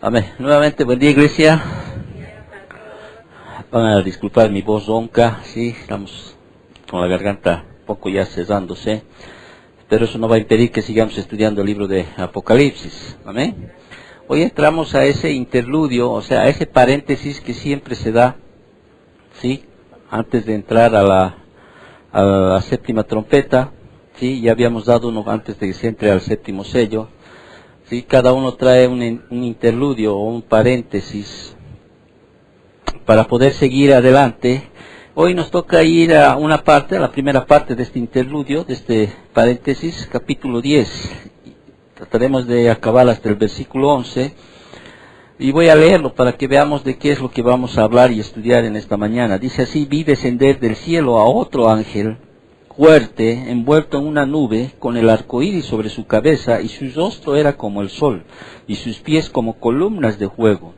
Amén. Nuevamente, buen día, iglesia. Van a disculpar mi voz ronca, sí, estamos con la garganta un poco ya cesándose, pero eso no va a impedir que sigamos estudiando el libro de Apocalipsis. Amén. Hoy entramos a ese interludio, o sea, a ese paréntesis que siempre se da, sí, antes de entrar a la séptima trompeta, sí, ya habíamos dado uno antes de que se entre al séptimo sello. Sí, cada uno trae un interludio o un paréntesis para poder seguir adelante. Hoy nos toca ir a una parte, a la primera parte de este interludio, de este paréntesis, capítulo 10. Trataremos de acabar hasta el versículo 11. Y voy a leerlo para que veamos de qué es lo que vamos a hablar y estudiar en esta mañana. Dice así: vi descender del cielo a otro ángel fuerte, envuelto en una nube, con el arco iris sobre su cabeza, y su rostro era como el sol, y sus pies como columnas de fuego.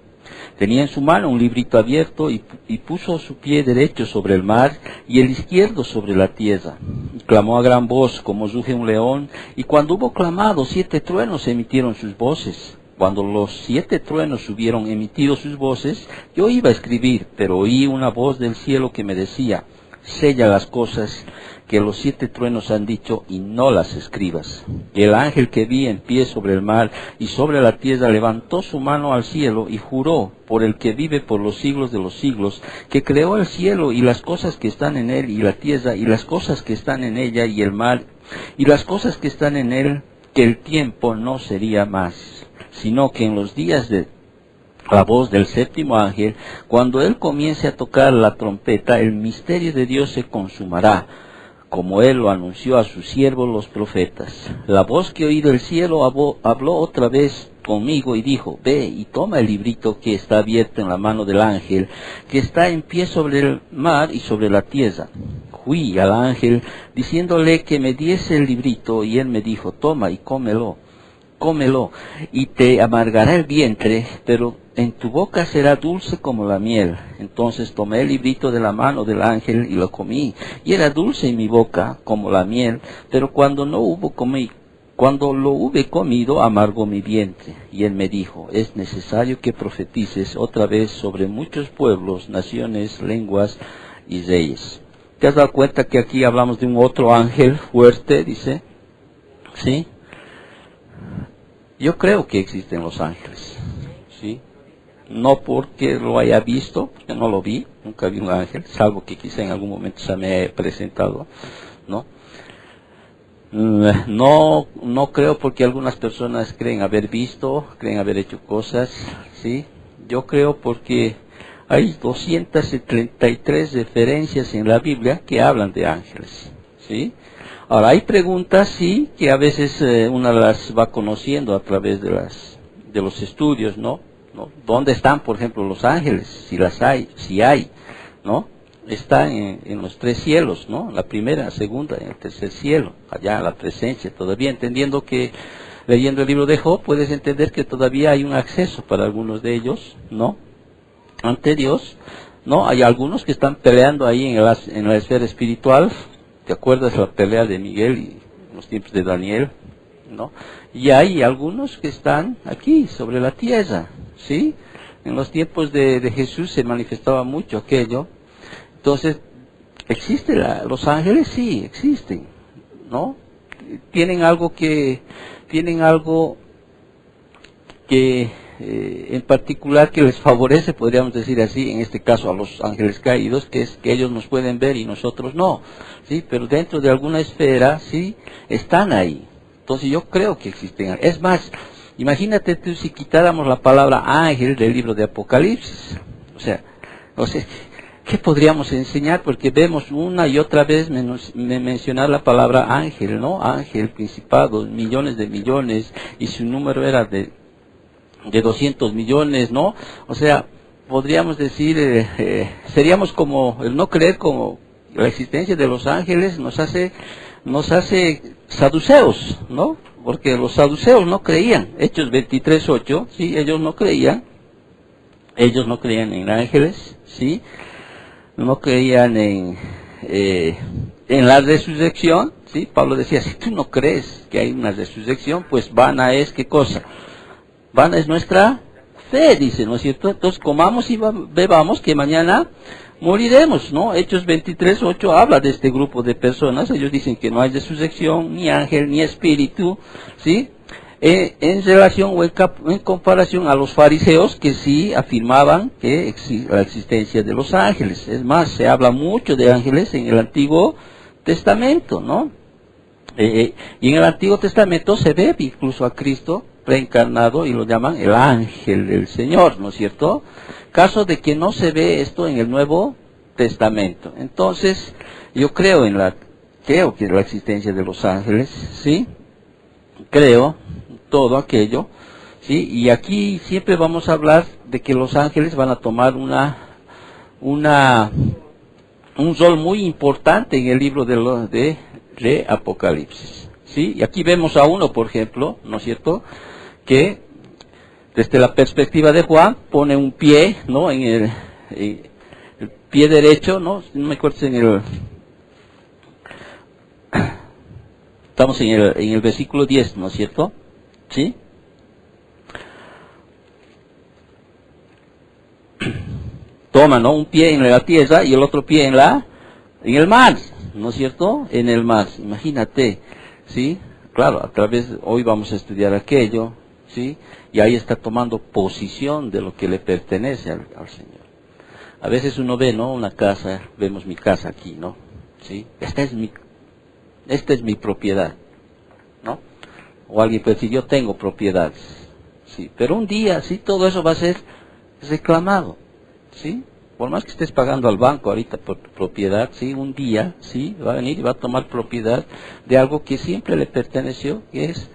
Tenía en su mano un librito abierto, y puso su pie derecho sobre el mar, y el izquierdo sobre la tierra. Y clamó a gran voz, como ruge un león, y cuando hubo clamado, 7 truenos emitieron sus voces. Cuando los 7 truenos hubieron emitido sus voces, yo iba a escribir, pero oí una voz del cielo que me decía: sella las cosas que los 7 truenos han dicho y no las escribas. Y el ángel que vi en pie sobre el mar y sobre la tierra levantó su mano al cielo y juró por el que vive por los siglos de los siglos, que creó el cielo y las cosas que están en él, y la tierra y las cosas que están en ella, y el mar y las cosas que están en él, que el tiempo no sería más, sino que en los días de la voz del séptimo ángel, cuando él comience a tocar la trompeta, el misterio de Dios se consumará, como él lo anunció a sus siervos los profetas. La voz que oí del cielo habló otra vez conmigo y dijo: ve y toma el librito que está abierto en la mano del ángel, que está en pie sobre el mar y sobre la tierra. Fui al ángel diciéndole que me diese el librito, y él me dijo: toma y cómelo, y te amargará el vientre, pero en tu boca será dulce como la miel. Entonces tomé el librito de la mano del ángel y lo comí, y era dulce en mi boca como la miel, pero cuando lo hube comido, amargó mi vientre. Y él me dijo: es necesario que profetices otra vez sobre muchos pueblos, naciones, lenguas y reyes. ¿Te has dado cuenta que aquí hablamos de un otro ángel fuerte? Dice, ¿sí? Yo creo que existen los ángeles, ¿sí? No porque lo haya visto, porque no lo vi, nunca vi un ángel, salvo que quizá en algún momento se me haya presentado, ¿no? No creo porque algunas personas creen haber visto, creen haber hecho cosas, ¿sí? Yo creo porque hay 233 referencias en la Biblia que hablan de ángeles, ¿sí? Ahora, hay preguntas, sí, que a veces una las va conociendo a través de los estudios, ¿no? ¿Dónde están, por ejemplo, los ángeles? Si hay, ¿no? Están en los 3 cielos, ¿no? La primera, la segunda, en el tercer cielo, allá la presencia. Todavía entendiendo que, leyendo el libro de Job, puedes entender que todavía hay un acceso para algunos de ellos, ¿no? Ante Dios, ¿no? Hay algunos que están peleando ahí en la esfera espiritual. ¿Te acuerdas de la pelea de Miguel y en los tiempos de Daniel? ¿No? Y hay algunos que están aquí, sobre la tierra, ¿sí? En los tiempos de Jesús se manifestaba mucho aquello. Entonces, ¿existen los ángeles? Sí, existen, ¿no? Tienen algo que en particular que les favorece, podríamos decir así, en este caso a los ángeles caídos, que es que ellos nos pueden ver y nosotros no, ¿sí? Pero dentro de alguna esfera, sí, están ahí. Entonces yo creo que existen. Es más, imagínate tú si quitáramos la palabra ángel del libro de Apocalipsis. O sea, ¿qué podríamos enseñar? Porque vemos una y otra vez mencionar la palabra ángel, ¿no? Ángel, principado, millones de millones, y su número era de 200 millones, ¿no? O sea, podríamos decir, seríamos como, el no creer como la existencia de los ángeles nos hace saduceos, ¿no? Porque los saduceos no creían. Hechos 23:8, ¿sí? Ellos no creían en ángeles, ¿sí? No creían en la resurrección, ¿sí? Pablo decía: si tú no crees que hay una resurrección, pues vana es, ¿qué cosa? Vana es nuestra fe, dice, ¿no es cierto? Entonces comamos y bebamos que mañana moriremos, ¿no? Hechos 23:8 habla de este grupo de personas. Ellos dicen que no hay resurrección, ni ángel, ni espíritu, ¿sí? En relación o en comparación a los fariseos que sí afirmaban que la existencia de los ángeles. Es más, se habla mucho de ángeles en el Antiguo Testamento, ¿no? Y en el Antiguo Testamento se ve incluso a Cristo reencarnado y lo llaman el ángel del Señor, ¿no es cierto? Caso de que no se ve esto en el Nuevo Testamento. Entonces, yo creo que la existencia de los ángeles, ¿sí? Creo todo aquello, ¿sí? Y aquí siempre vamos a hablar de que los ángeles van a tomar un rol muy importante en el libro de Apocalipsis, ¿sí? Y aquí vemos a uno, por ejemplo, ¿no es cierto?, que desde la perspectiva de Juan pone un pie, ¿no?, en el pie derecho, ¿no? No me acuerdo estamos en el versículo 10, ¿no es cierto? ¿Sí? Toma, ¿no?, un pie en la tierra y el otro pie en el mar, ¿no es cierto? En el mar, imagínate, ¿sí? Claro, hoy vamos a estudiar aquello, ¿sí? Y ahí está tomando posición de lo que le pertenece al Señor. A veces uno ve, ¿no?, una casa, vemos mi casa aquí, ¿no? ¿Sí? Esta es mi propiedad, ¿no? O alguien puede decir, yo tengo propiedades, ¿sí? Pero un día, sí, todo eso va a ser reclamado, ¿sí? Por más que estés pagando al banco ahorita por propiedad, ¿sí? Un día, ¿sí?, va a venir y va a tomar propiedad de algo que siempre le perteneció, que es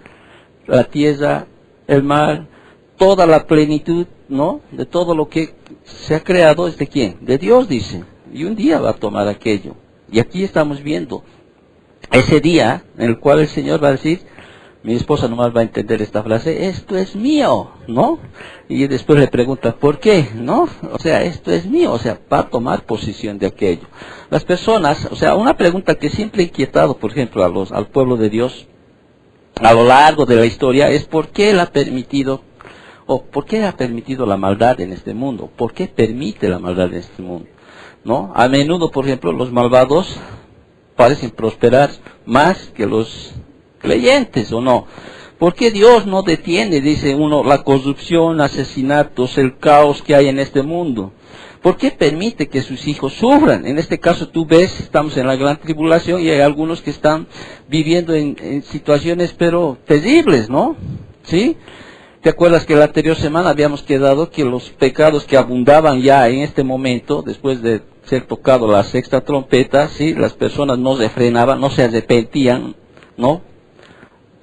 la tierra, el mar, toda la plenitud, ¿no?, de todo lo que se ha creado. ¿Es de quién? De Dios, dice. Y un día va a tomar aquello. Y aquí estamos viendo ese día en el cual el Señor va a decir, mi esposa nomás va a entender esta frase, esto es mío, ¿no? Y después le pregunta, ¿por qué? ¿No? O sea, esto es mío, o sea, va a tomar posesión de aquello. Las personas, o sea, una pregunta que siempre ha inquietado, por ejemplo, al pueblo de Dios, a lo largo de la historia, es ¿por qué Él ha permitido, o por qué ha permitido la maldad en este mundo? ¿Por qué permite la maldad en este mundo? ¿No? A menudo, por ejemplo, los malvados parecen prosperar más que los creyentes, ¿o no? ¿Por qué Dios no detiene, dice uno, la corrupción, asesinatos, el caos que hay en este mundo? ¿Por qué permite que sus hijos sufran? En este caso tú ves, estamos en la gran tribulación y hay algunos que están viviendo en situaciones pero terribles, ¿no? ¿Sí? ¿Te acuerdas que la anterior semana habíamos quedado que los pecados que abundaban ya en este momento, después de ser tocado la sexta trompeta, ¿sí?, las personas no refrenaban, no se arrepentían, ¿no?,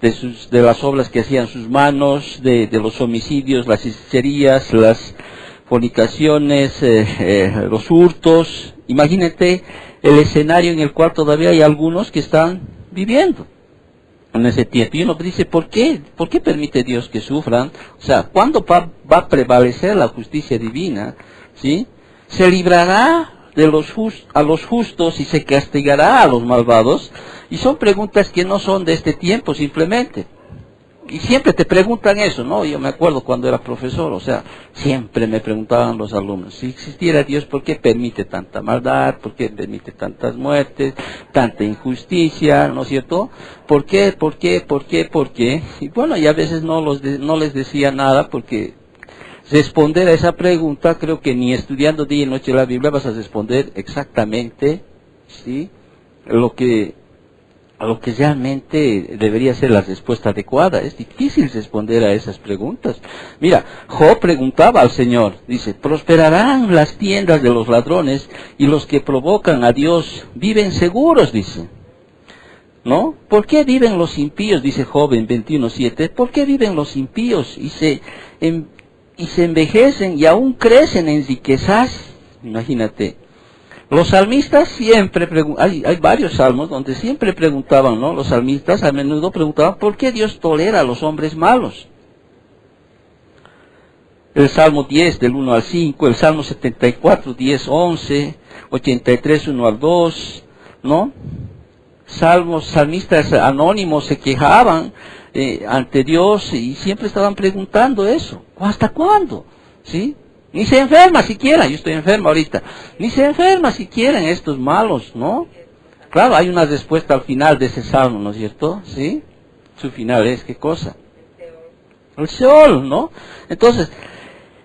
de las obras que hacían sus manos, de los homicidios, las hechicerías, las fornicaciones, los hurtos. Imagínate el escenario en el cual todavía hay algunos que están viviendo en ese tiempo. Y uno dice, ¿por qué? ¿Por qué permite Dios que sufran? O sea, ¿cuándo va a prevalecer la justicia divina? ¿Sí? ¿Se librará a los justos y se castigará a los malvados? Y son preguntas que no son de este tiempo simplemente. Y siempre te preguntan eso, ¿no? Yo me acuerdo cuando era profesor, o sea, siempre me preguntaban los alumnos, si existiera Dios, ¿por qué permite tanta maldad? ¿Por qué permite tantas muertes? Tanta injusticia, ¿no es cierto? ¿Por qué? ¿Por qué? ¿Por qué? ¿Por qué? Y bueno, y a veces no les decía nada, porque responder a esa pregunta, creo que ni estudiando día y noche la Biblia vas a responder exactamente, ¿sí?, a lo que realmente debería ser la respuesta adecuada. Es difícil responder a esas preguntas. Mira, Job preguntaba al Señor, dice, ¿prosperarán las tiendas de los ladrones y los que provocan a Dios viven seguros? Dice, ¿no? ¿Por qué viven los impíos? Dice Job en 21:7, ¿por qué viven los impíos y se envejecen y aún crecen en riquezas? Imagínate. Los salmistas siempre hay varios salmos donde siempre preguntaban, ¿no? Los salmistas a menudo preguntaban, ¿por qué Dios tolera a los hombres malos? El Salmo 10 del 1 al 5, el Salmo 74, 10, 11, 83, 1 al 2, ¿no? Salmistas anónimos se quejaban ante Dios y siempre estaban preguntando eso. ¿Hasta cuándo? ¿sí? Ni se enferma siquiera, yo estoy enfermo ahorita, ni se enferma siquiera en estos malos, ¿no? Claro, hay una respuesta al final de ese salmo, ¿no es cierto? ¿Sí? Su final es, ¿qué cosa? El Seol, ¿no? Entonces,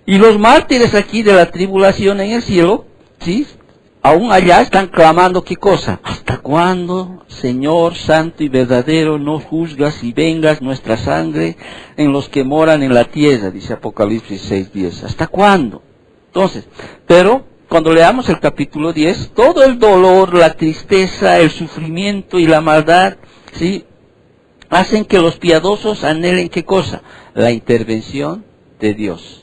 y los mártires aquí de la tribulación en el cielo, ¿sí? Aún allá están clamando, ¿qué cosa? ¿Hasta cuándo, Señor santo y verdadero, no juzgas y vengas nuestra sangre en los que moran en la tierra? Dice Apocalipsis 6:10. ¿Hasta cuándo? Entonces, pero cuando leamos el capítulo 10, todo el dolor, la tristeza, el sufrimiento y la maldad, ¿sí? Hacen que los piadosos anhelen, ¿qué cosa? La intervención de Dios.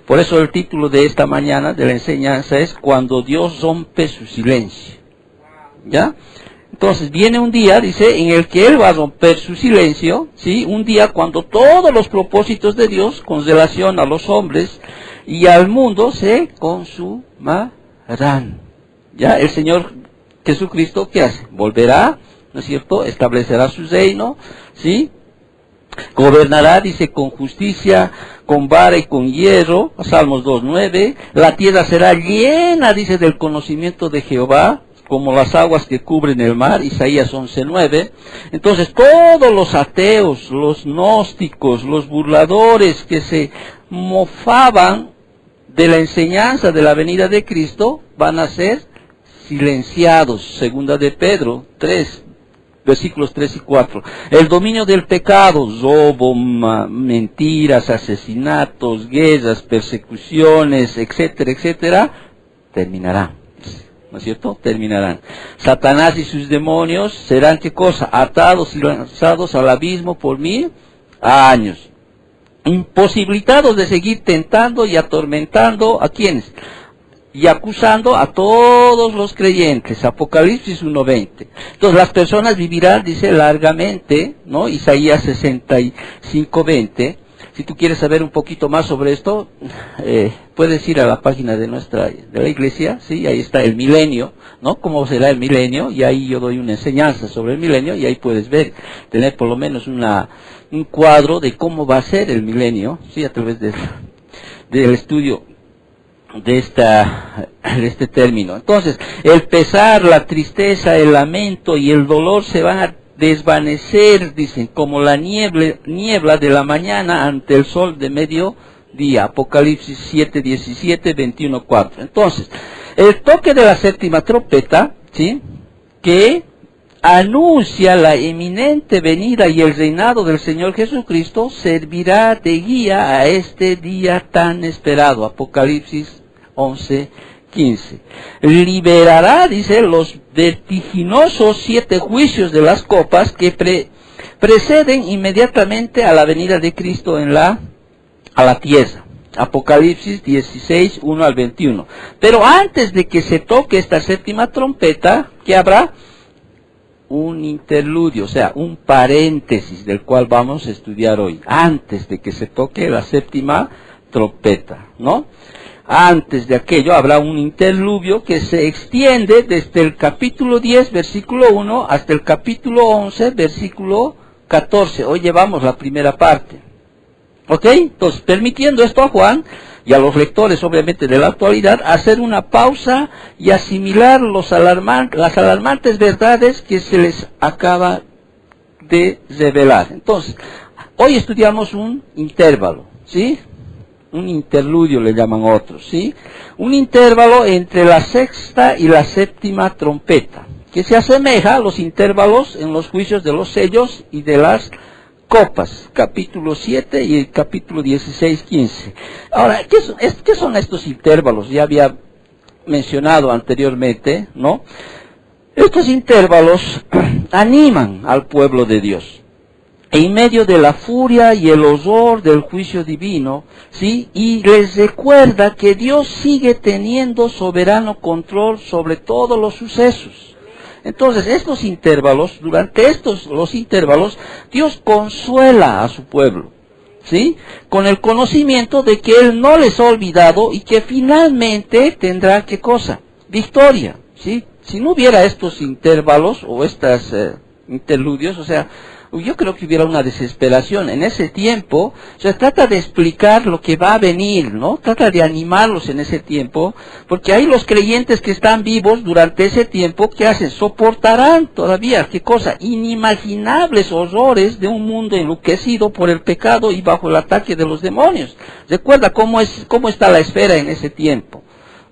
Por eso el título de esta mañana de la enseñanza es Cuando Dios rompe su silencio. ¿Ya? Entonces viene un día, dice, en el que Él va a romper su silencio, ¿sí? Un día cuando todos los propósitos de Dios con relación a los hombres y al mundo se consumarán. ¿Ya? El Señor Jesucristo, ¿qué hace? Volverá, ¿no es cierto? Establecerá su reino, ¿sí? Gobernará, dice, con justicia, con vara y con hierro, Salmos 2:9, la tierra será llena, dice, del conocimiento de Jehová, como las aguas que cubren el mar, Isaías 11:9. Entonces todos los ateos, los gnósticos, los burladores que se mofaban de la enseñanza de la venida de Cristo, van a ser silenciados, segunda de Pedro 3, versículos 3 y 4. El dominio del pecado, robo, mentiras, asesinatos, guerras, persecuciones, etcétera, etcétera, terminará. ¿No es cierto? Terminarán. Satanás y sus demonios serán, ¿qué cosa? Atados y lanzados al abismo por 1000 años. Imposibilitados de seguir tentando y atormentando, ¿a quiénes? Y acusando a todos los creyentes, Apocalipsis 1:20. Entonces las personas vivirán, dice, largamente, ¿no? Isaías 65:20. Si tú quieres saber un poquito más sobre esto, puedes ir a la página de la iglesia, ¿sí? Ahí está el milenio, ¿no? ¿Cómo será el milenio? Y ahí yo doy una enseñanza sobre el milenio y ahí puedes ver, tener por lo menos un cuadro de cómo va a ser el milenio, ¿sí? A través del estudio de este término. Entonces, el pesar, la tristeza, el lamento y el dolor se van a desvanecer, dicen, como la niebla de la mañana ante el sol de mediodía. Apocalipsis 7:17, 21:4. Entonces, el toque de la séptima trompeta, ¿sí? Que anuncia la inminente venida y el reinado del Señor Jesucristo, servirá de guía a este día tan esperado. Apocalipsis 11:15. Liberará, dice, los vertiginosos 7 juicios de las copas que preceden inmediatamente a la venida de Cristo a la tierra. Apocalipsis 16:1 al 21. Pero antes de que se toque esta séptima trompeta, ¿qué habrá? Un interludio, o sea, un paréntesis del cual vamos a estudiar hoy, antes de que se toque la séptima trompeta, ¿no? Antes de aquello habrá un interludio que se extiende desde el capítulo 10, versículo 1, hasta el capítulo 11, versículo 14. Hoy llevamos la primera parte. ¿Ok? Entonces, permitiendo esto a Juan y a los lectores, obviamente, de la actualidad, hacer una pausa y asimilar las alarmantes verdades que se les acaba de revelar. Entonces, hoy estudiamos un intervalo, ¿sí? Un interludio le llaman otros, ¿sí? Un intervalo entre la sexta y la séptima trompeta, que se asemeja a los intervalos en los juicios de los sellos y de las copas, capítulo 7 y el capítulo 16-15. Ahora, ¿qué son estos intervalos? Ya había mencionado anteriormente, ¿no? Estos intervalos animan al pueblo de Dios en medio de la furia y el horror del juicio divino, ¿sí? Y les recuerda que Dios sigue teniendo soberano control sobre todos los sucesos. Entonces, estos intervalos, los intervalos, Dios consuela a su pueblo, ¿sí? Con el conocimiento de que Él no les ha olvidado y que finalmente tendrá, ¿qué cosa? Victoria, ¿sí? Si no hubiera estos intervalos o estos interludios, o sea, yo creo que hubiera una desesperación en ese tiempo. O sea, trata de explicar lo que va a venir, ¿no? Trata de animarlos en ese tiempo, porque hay los creyentes que están vivos durante ese tiempo, ¿qué hacen? Soportarán todavía, ¿qué cosa? Inimaginables horrores de un mundo enloquecido por el pecado y bajo el ataque de los demonios. Recuerda cómo está la esfera en ese tiempo,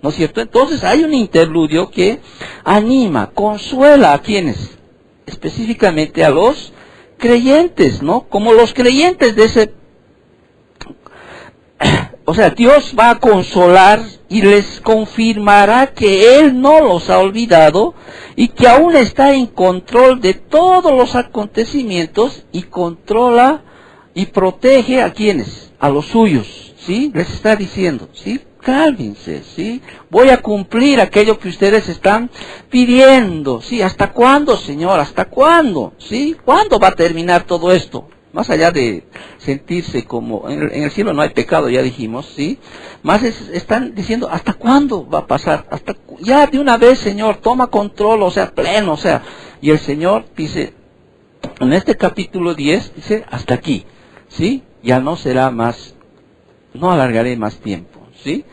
¿no es cierto? Entonces hay un interludio que anima, consuela a quienes, específicamente a los creyentes, ¿no? Como los creyentes de ese... O sea, Dios va a consolar y les confirmará que Él no los ha olvidado y que aún está en control de todos los acontecimientos y controla y protege a quienes, a los suyos, ¿sí? Les está diciendo, ¿sí? Cálmense, ¿sí? Voy a cumplir aquello que ustedes están pidiendo, ¿sí? ¿Hasta cuándo, Señor? ¿Hasta cuándo? ¿Sí? ¿Cuándo va a terminar todo esto? Más allá de sentirse como, en el cielo no hay pecado, ya dijimos, ¿sí? Más están diciendo, ¿hasta cuándo va a pasar? Ya de una vez, Señor, toma control, o sea, pleno, o sea. Y el Señor dice, en este capítulo 10, dice, hasta aquí, ¿sí? Ya no será más, no alargaré más tiempo, ¿sí?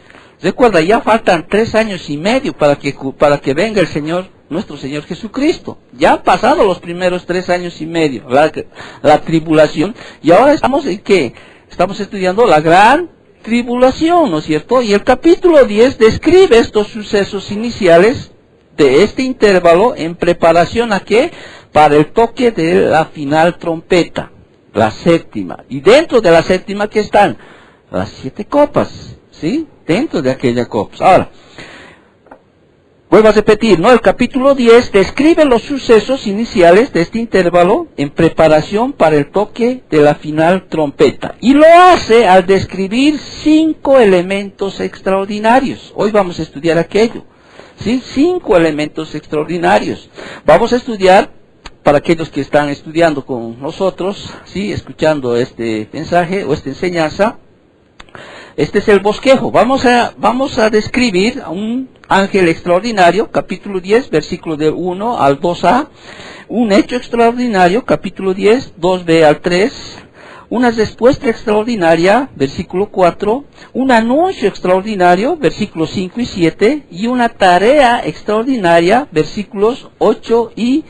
Recuerda, ya faltan 3 años y medio para que venga el Señor, nuestro Señor Jesucristo. Ya han pasado los primeros 3 años y medio, la tribulación, y ahora estamos en ¿qué? Estamos estudiando la gran tribulación, ¿no es cierto? Y el capítulo 10 describe estos sucesos iniciales de este intervalo en preparación ¿a qué? Para el toque de la final trompeta, la séptima. Y dentro de la séptima, ¿qué están? Las 7 copas, ¿sí? Dentro de aquella copa. Ahora, vuelvo a repetir, ¿no? El capítulo 10 describe los sucesos iniciales de este intervalo en preparación para el toque de la final trompeta. Y lo hace al describir 5 elementos extraordinarios. Hoy vamos a estudiar aquello, ¿sí? 5 elementos extraordinarios. Vamos a estudiar, para aquellos que están estudiando con nosotros, ¿sí? Escuchando este mensaje o esta enseñanza, este es el bosquejo. Vamos a describir a un ángel extraordinario, capítulo 10, versículo del 1 al 2a. Un hecho extraordinario, capítulo 10, 2b al 3. Una respuesta extraordinaria, versículo 4. Un anuncio extraordinario, versículos 5 y 7. Y una tarea extraordinaria, versículos 8 y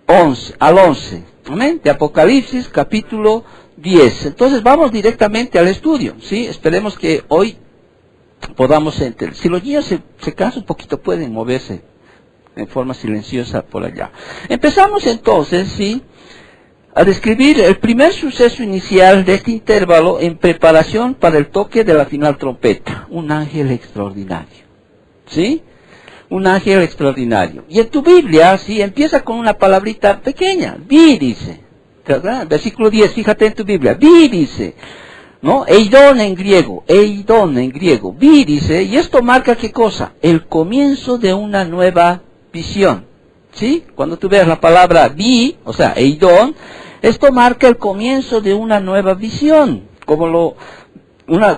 11, al 11. Amén. De Apocalipsis, capítulo 10. Entonces vamos directamente al estudio, ¿sí? Esperemos que hoy podamos entender. Si los niños se cansan un poquito, pueden moverse en forma silenciosa por allá. Empezamos entonces, ¿sí? A describir el primer suceso inicial de este intervalo en preparación para el toque de la final trompeta. Un ángel extraordinario, ¿sí? Un ángel extraordinario. Y en tu Biblia, ¿sí? Empieza con una palabrita pequeña. Vi, dice. ¿Verdad? Versículo 10, fíjate en tu Biblia. Vi, dice, ¿no? Eidón en griego, vi, dice, y esto marca ¿qué cosa? El comienzo de una nueva visión, ¿sí? Cuando tú veas la palabra vi, o sea, eidón, esto marca el comienzo de una nueva visión,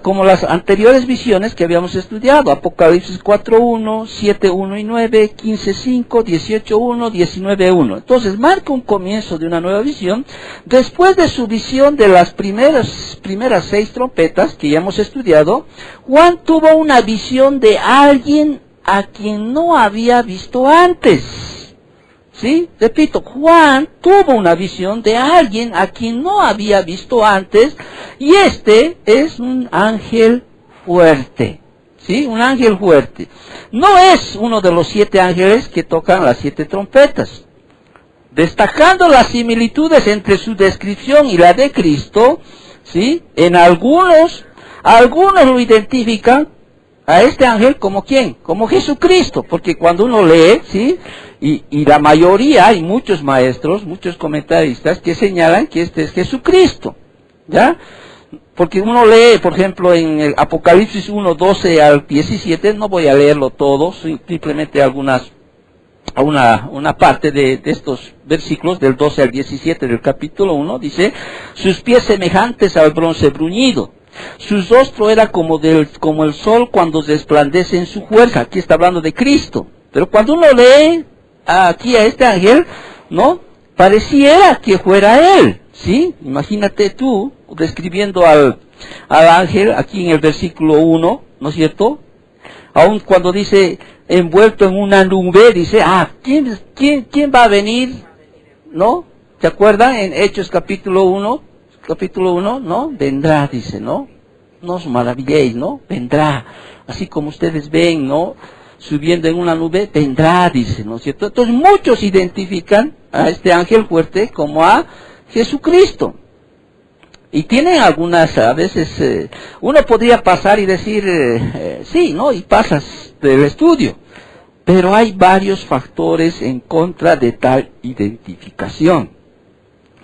como las anteriores visiones que habíamos estudiado, Apocalipsis 4.1, 7.1 y 9, 15.5, 18.1, 19.1. Entonces marca un comienzo de una nueva visión. Después de su visión de las primeras 6 trompetas que ya hemos estudiado, Juan tuvo una visión de alguien a quien no había visto antes. ¿Sí? Repito, Juan tuvo una visión de alguien a quien no había visto antes, y este es un ángel fuerte, ¿sí? Un ángel fuerte. No es uno de los 7 ángeles que tocan las 7 trompetas. Destacando las similitudes entre su descripción y la de Cristo, ¿sí? En algunos lo identifican a este ángel como ¿quién? Como Jesucristo, porque cuando uno lee, ¿sí? Y la mayoría, hay muchos maestros, muchos comentaristas que señalan que este es Jesucristo, ¿ya? Porque uno lee, por ejemplo, en el Apocalipsis 1, 12 al 17, no voy a leerlo todo, simplemente una parte de estos versículos, del 12 al 17 del capítulo 1, dice, sus pies semejantes al bronce bruñido, su rostro era como el sol cuando resplandece en su fuerza. Aquí está hablando de Cristo. Pero cuando uno lee aquí a este ángel, ¿no? pareciera que fuera él, ¿sí? Imagínate tú describiendo al ángel aquí en el versículo 1, ¿no es cierto? Aún cuando dice envuelto en una nube, dice, ¿quién va a venir? ¿No? ¿Se acuerdan? En Hechos capítulo 1, ¿no? Vendrá, dice, ¿no? No os maravilléis, ¿no? Vendrá. Así como ustedes ven, ¿no? Subiendo en una nube, vendrá, dice, ¿no es cierto? Entonces muchos identifican a este ángel fuerte como a Jesucristo. Y tienen algunas, a veces, uno podría pasar y decir, sí, ¿no? Y pasas del estudio. Pero hay varios factores en contra de tal identificación.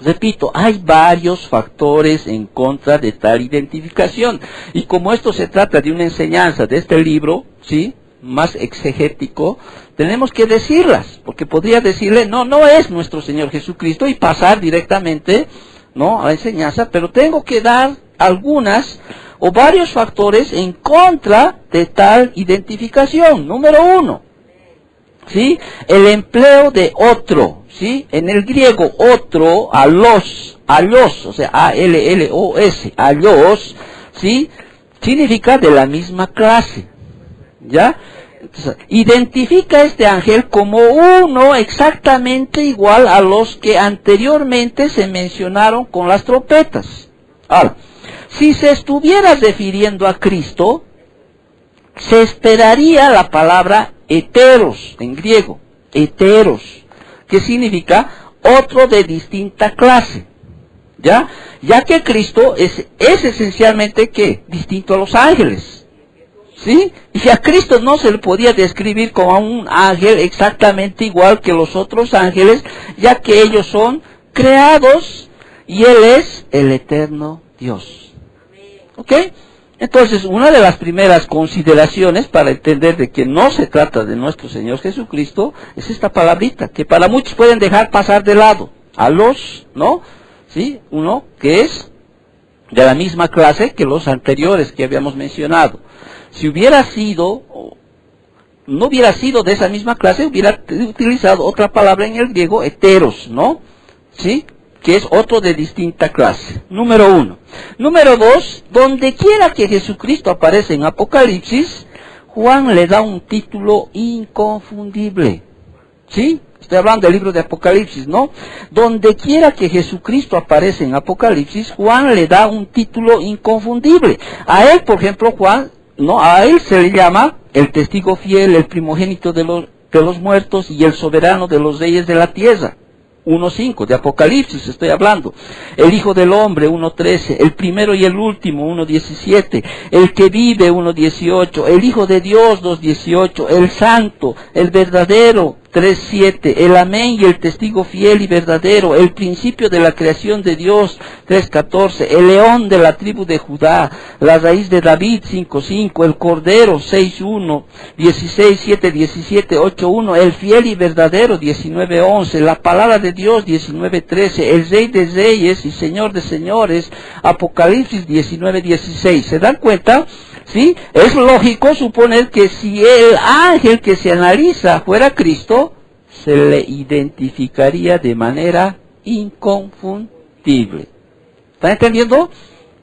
Repito, hay varios factores en contra de tal identificación. Y como esto se trata de una enseñanza de este libro, ¿sí? Más exegético, tenemos que decirlas. Porque podría decirle, no es nuestro Señor Jesucristo y pasar directamente, ¿no? A la enseñanza, pero tengo que dar algunas o varios factores en contra de tal identificación. Número 1, ¿sí? El empleo de otro, ¿sí? En el griego, otro, alos, o sea, A-L-L-O-S, alos, ¿sí? Significa de la misma clase, ¿ya? Entonces, identifica a este ángel como uno exactamente igual a los que anteriormente se mencionaron con las trompetas. Ahora, si se estuviera refiriendo a Cristo, se esperaría la palabra heteros, en griego, heteros, que significa otro de distinta clase, ¿ya? Ya que Cristo es esencialmente, ¿qué? Distinto a los ángeles. ¿Sí? Y a Cristo no se le podía describir como a un ángel exactamente igual que los otros ángeles, ya que ellos son creados y Él es el eterno Dios. ¿Ok? Entonces, una de las primeras consideraciones para entender de que no se trata de nuestro Señor Jesucristo es esta palabrita, que para muchos pueden dejar pasar de lado. A los, ¿no? ¿Sí? Uno que es de la misma clase que los anteriores que habíamos mencionado. Si hubiera sido, no hubiera sido de esa misma clase, hubiera utilizado otra palabra en el griego, heteros, ¿no? ¿Sí? Que es otro de distinta clase. Número 1. Número 2, donde quiera que Jesucristo aparece en Apocalipsis, Juan le da un título inconfundible. ¿Sí? Estoy hablando del libro de Apocalipsis, ¿no? Donde quiera que Jesucristo aparece en Apocalipsis, Juan le da un título inconfundible. A él, por ejemplo, Juan, no, a él se le llama el testigo fiel, el primogénito de los muertos y el soberano de los reyes de la tierra. 1.5 de Apocalipsis estoy hablando. El Hijo del Hombre, 1.13. El primero y el último, 1.17. El que vive, 1.18. El Hijo de Dios, 2.18. El Santo, el verdadero, 3.7. El Amén y el testigo fiel y verdadero. El principio de la creación de Dios, 3.14. El León de la tribu de Judá, la raíz de David, 5.5. El Cordero, 6.1. 16.7, 17, 8.1. El fiel y verdadero, 19.11. La palabra de Dios, 19.13. El Rey de Reyes y Señor de Señores, Apocalipsis 19.16. ¿Se dan cuenta? ¿Sí? Es lógico suponer que si el ángel que se analiza fuera Cristo, se le identificaría de manera inconfundible. ¿Están entendiendo?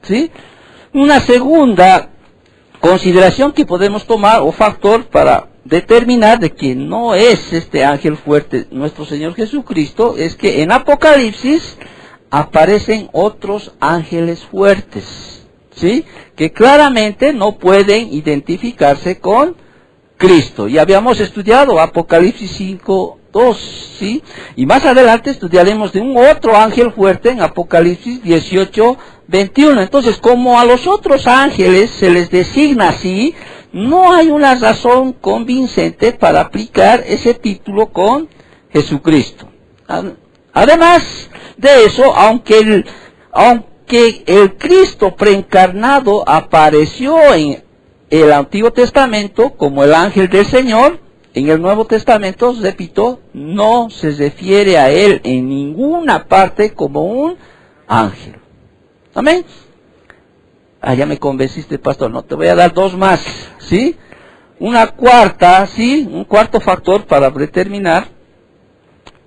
¿Sí? Una segunda consideración que podemos tomar o factor para determinar de que no es este ángel fuerte nuestro Señor Jesucristo es que en Apocalipsis aparecen otros ángeles fuertes, ¿sí? Que claramente no pueden identificarse con Cristo. Ya habíamos estudiado Apocalipsis 5.2, ¿sí? Y más adelante estudiaremos de un otro ángel fuerte en Apocalipsis 18.21. Entonces, como a los otros ángeles se les designa así, no hay una razón convincente para aplicar ese título con Jesucristo. Además de eso, aunque el Cristo preencarnado apareció en el Antiguo Testamento como el ángel del Señor, en el Nuevo Testamento, repito, no se refiere a él en ninguna parte como un ángel. ¿Amén? Ya me convenciste, pastor, no, te voy a dar dos más, ¿sí? Una cuarta, ¿sí? Un cuarto factor para determinar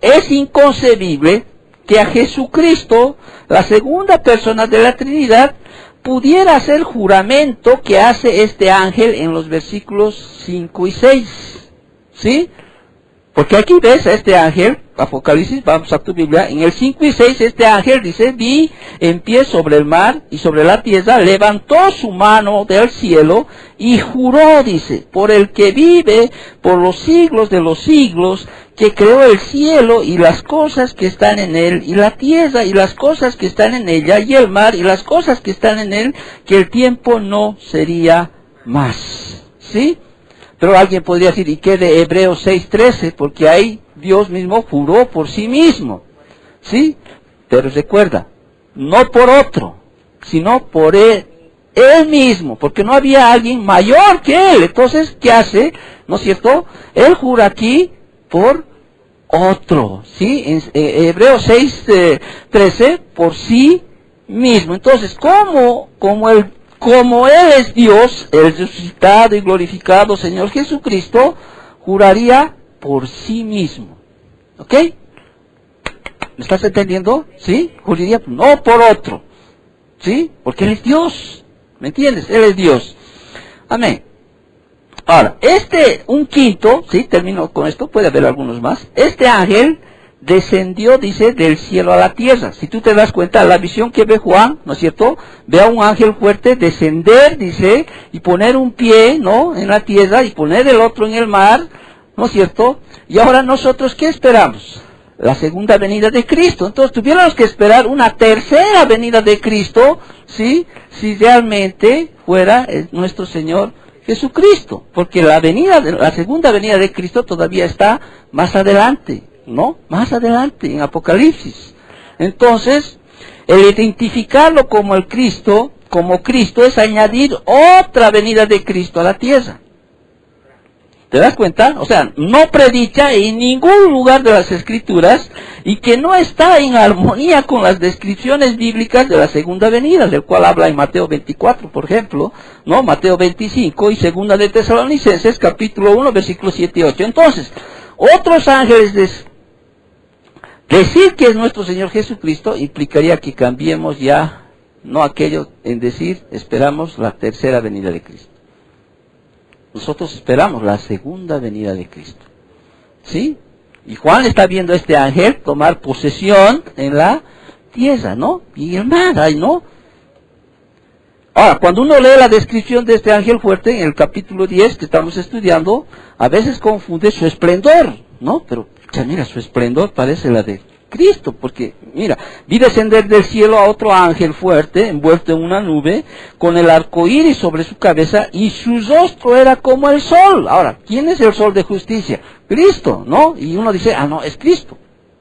es inconcebible que a Jesucristo, la segunda persona de la Trinidad, pudiera hacer juramento que hace este ángel en los versículos 5 y 6. ¿Sí? Porque aquí ves a este ángel, Apocalipsis, vamos a tu Biblia, en el 5 y 6 este ángel dice, vi en pie sobre el mar y sobre la tierra, levantó su mano del cielo y juró, dice, por el que vive por los siglos de los siglos, que creó el cielo y las cosas que están en él, y la tierra y las cosas que están en ella, y el mar y las cosas que están en él, que el tiempo no sería más. ¿Sí? Pero alguien podría decir, ¿y qué de Hebreos 6:13? Porque ahí Dios mismo juró por sí mismo. ¿Sí? Pero recuerda, no por otro, sino por él mismo, porque no había alguien mayor que él. Entonces, ¿qué hace? ¿No es cierto? Él jura aquí por otro. ¿Sí? En Hebreos 6:13, por sí mismo. Entonces, como Él es Dios, el resucitado y glorificado Señor Jesucristo, juraría por sí mismo. ¿Ok? ¿Me estás entendiendo? ¿Sí? Juraría no por otro. ¿Sí? Porque Él es Dios. ¿Me entiendes? Él es Dios. Amén. Ahora, un quinto, ¿sí? Termino con esto, puede haber algunos más. Este ángel descendió, dice, del cielo a la tierra. Si tú te das cuenta, la visión que ve Juan, ¿no es cierto? Ve a un ángel fuerte descender, dice, y poner un pie, ¿no? En la tierra, y poner el otro en el mar, ¿no es cierto? Y ahora nosotros, ¿qué esperamos? La segunda venida de Cristo. Entonces tuviéramos que esperar una tercera venida de Cristo, ¿sí? Si realmente fuera nuestro Señor Jesucristo. Porque la segunda venida de Cristo todavía está más adelante. ¿No? Más adelante, en Apocalipsis. Entonces, el identificarlo como Cristo, es añadir otra venida de Cristo a la tierra. ¿Te das cuenta? O sea, no predica en ningún lugar de las Escrituras y que no está en armonía con las descripciones bíblicas de la segunda venida, del cual habla en Mateo 24, por ejemplo, ¿no? Mateo 25 y segunda de Tesalonicenses, capítulo 1, versículos 7 y 8. Entonces, otros ángeles decir que es nuestro Señor Jesucristo implicaría que cambiemos ya, no aquello en decir, esperamos la tercera venida de Cristo. Nosotros esperamos la segunda venida de Cristo. ¿Sí? Y Juan está viendo a este ángel tomar posesión en la tierra, ¿no? Y el mar, ahí, ¿no? Ahora, cuando uno lee la descripción de este ángel fuerte en el capítulo 10 que estamos estudiando, a veces confunde su esplendor, ¿no? Pero, mira, su esplendor parece la de Cristo, porque, mira, vi descender del cielo a otro ángel fuerte, envuelto en una nube, con el arco iris sobre su cabeza, y su rostro era como el sol. Ahora, ¿quién es el sol de justicia? Cristo, ¿no? Y uno dice, no, es Cristo.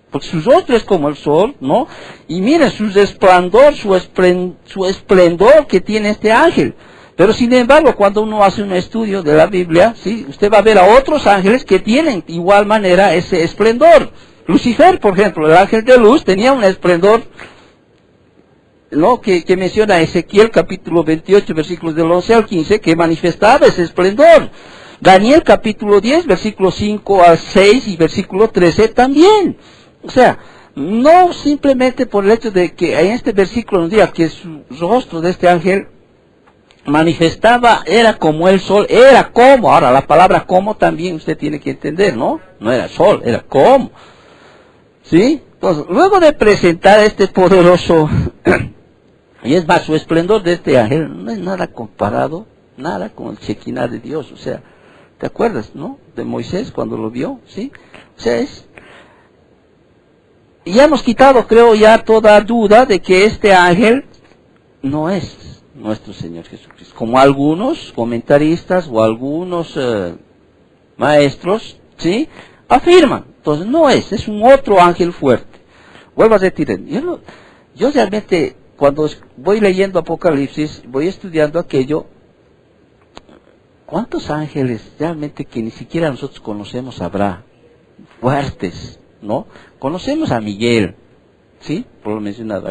Porque su rostro es como el sol, ¿no? Y mira, su resplandor, su esplendor que tiene este ángel. Pero sin embargo, cuando uno hace un estudio de la Biblia, ¿sí? Usted va a ver a otros ángeles que tienen de igual manera ese esplendor. Lucifer, por ejemplo, el ángel de luz, tenía un esplendor, ¿no? Que menciona Ezequiel capítulo 28, versículos del 11 al 15, que manifestaba ese esplendor. Daniel capítulo 10, versículos 5 al 6 y versículo 13 también. O sea, no simplemente por el hecho de que en este versículo nos diga que su rostro de este ángel manifestaba, era como el sol, era como. Ahora, la palabra como también usted tiene que entender, ¿no? No era sol, era como. ¿Sí? Entonces, luego de presentar este poderoso, y es más, su esplendor de este ángel no es nada comparado, nada con el Shekinah de Dios. O sea, ¿te acuerdas, no? De Moisés cuando lo vio, ¿sí? O sea, y ya hemos quitado, creo, ya toda duda de que este ángel no es nuestro Señor Jesucristo. Como algunos comentaristas o algunos maestros, ¿sí? Afirman. Entonces no es un otro ángel fuerte. Vuelvo a repetir, yo realmente, cuando voy leyendo Apocalipsis, voy estudiando aquello, ¿cuántos ángeles realmente que ni siquiera nosotros conocemos habrá? Fuertes, ¿no? Conocemos a Miguel, ¿sí? Por lo mencionado.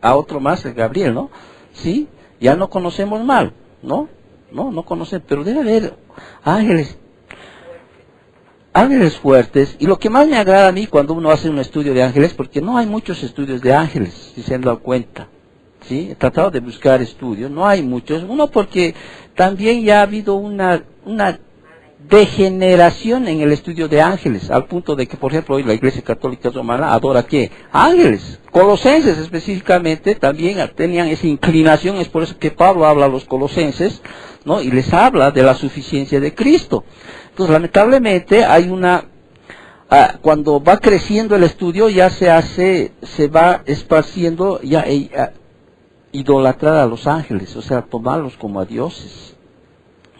A otro más, el Gabriel, ¿no? ¿Sí? Ya no conocemos mal, ¿no? No conocemos, pero debe haber ángeles. ángeles fuertes, y lo que más me agrada a mí cuando uno hace un estudio de ángeles, porque no hay muchos estudios de ángeles, si se han dado cuenta, ¿sí? He tratado de buscar estudios, no hay muchos, uno porque también ya ha habido una degeneración en el estudio de ángeles, al punto de que, por ejemplo, hoy la Iglesia Católica Romana adora ¿qué? Ángeles. Colosenses específicamente también tenían esa inclinación, es por eso que Pablo habla a los colosenses, ¿no? Y les habla de la suficiencia de Cristo. Entonces, lamentablemente, hay cuando va creciendo el estudio, ya se va esparciendo, idolatrar a los ángeles, o sea, tomarlos como a dioses.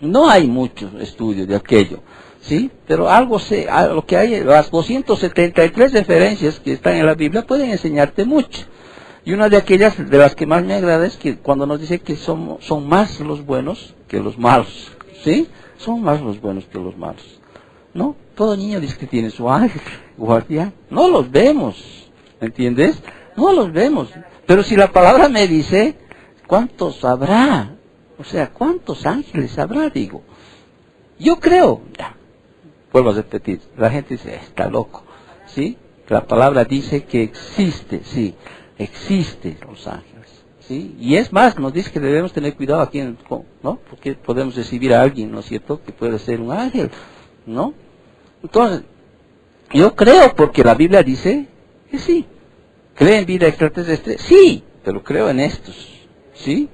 No hay mucho estudio de aquello, ¿sí? Pero lo que hay, las 273 referencias que están en la Biblia pueden enseñarte mucho. Y una de aquellas de las que más me agrada es que cuando nos dice que son más los buenos que los malos, ¿sí? Son más los buenos que los malos, ¿no? Todo niño dice que tiene su ángel, guardián. No los vemos, ¿entiendes? No los vemos. Pero si la palabra me dice, ¿cuántos habrá? O sea, ¿cuántos ángeles habrá? Digo, yo creo, vuelvo a repetir, la gente dice, está loco, ¿sí? La palabra dice que existe, sí, existen los ángeles, ¿sí? Y es más, nos dice que debemos tener cuidado aquí, ¿no? Porque podemos recibir a alguien, ¿no es cierto?, que puede ser un ángel, ¿no? Entonces, yo creo, porque la Biblia dice que sí. ¿Cree en vida extraterrestre? Sí, pero creo en estos, ¿sí?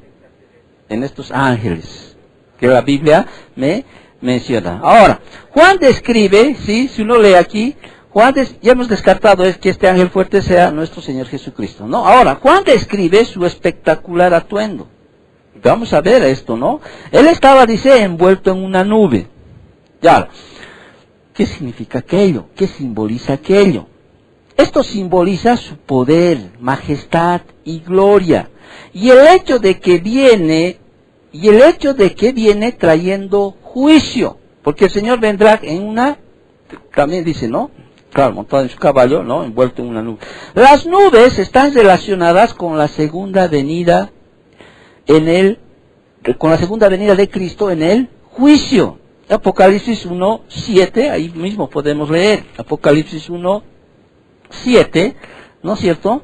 En estos ángeles que la Biblia me menciona. Ahora, Juan describe, ¿sí? Si uno lee aquí, ya hemos descartado es que este ángel fuerte sea nuestro Señor Jesucristo, ¿no? Ahora, Juan describe su espectacular atuendo. Vamos a ver esto, ¿no? Él estaba, dice, envuelto en una nube. Ya, ¿qué significa aquello? ¿Qué simboliza aquello? Esto simboliza su poder, majestad y gloria. Y el hecho de que viene trayendo juicio, porque el Señor vendrá también dice, ¿no? Claro, montado en su caballo, ¿no? Envuelto en una nube. Las nubes están relacionadas con la segunda venida de Cristo en el juicio. Apocalipsis 1:7, ahí mismo podemos leer, Apocalipsis 1:7, ¿no es cierto?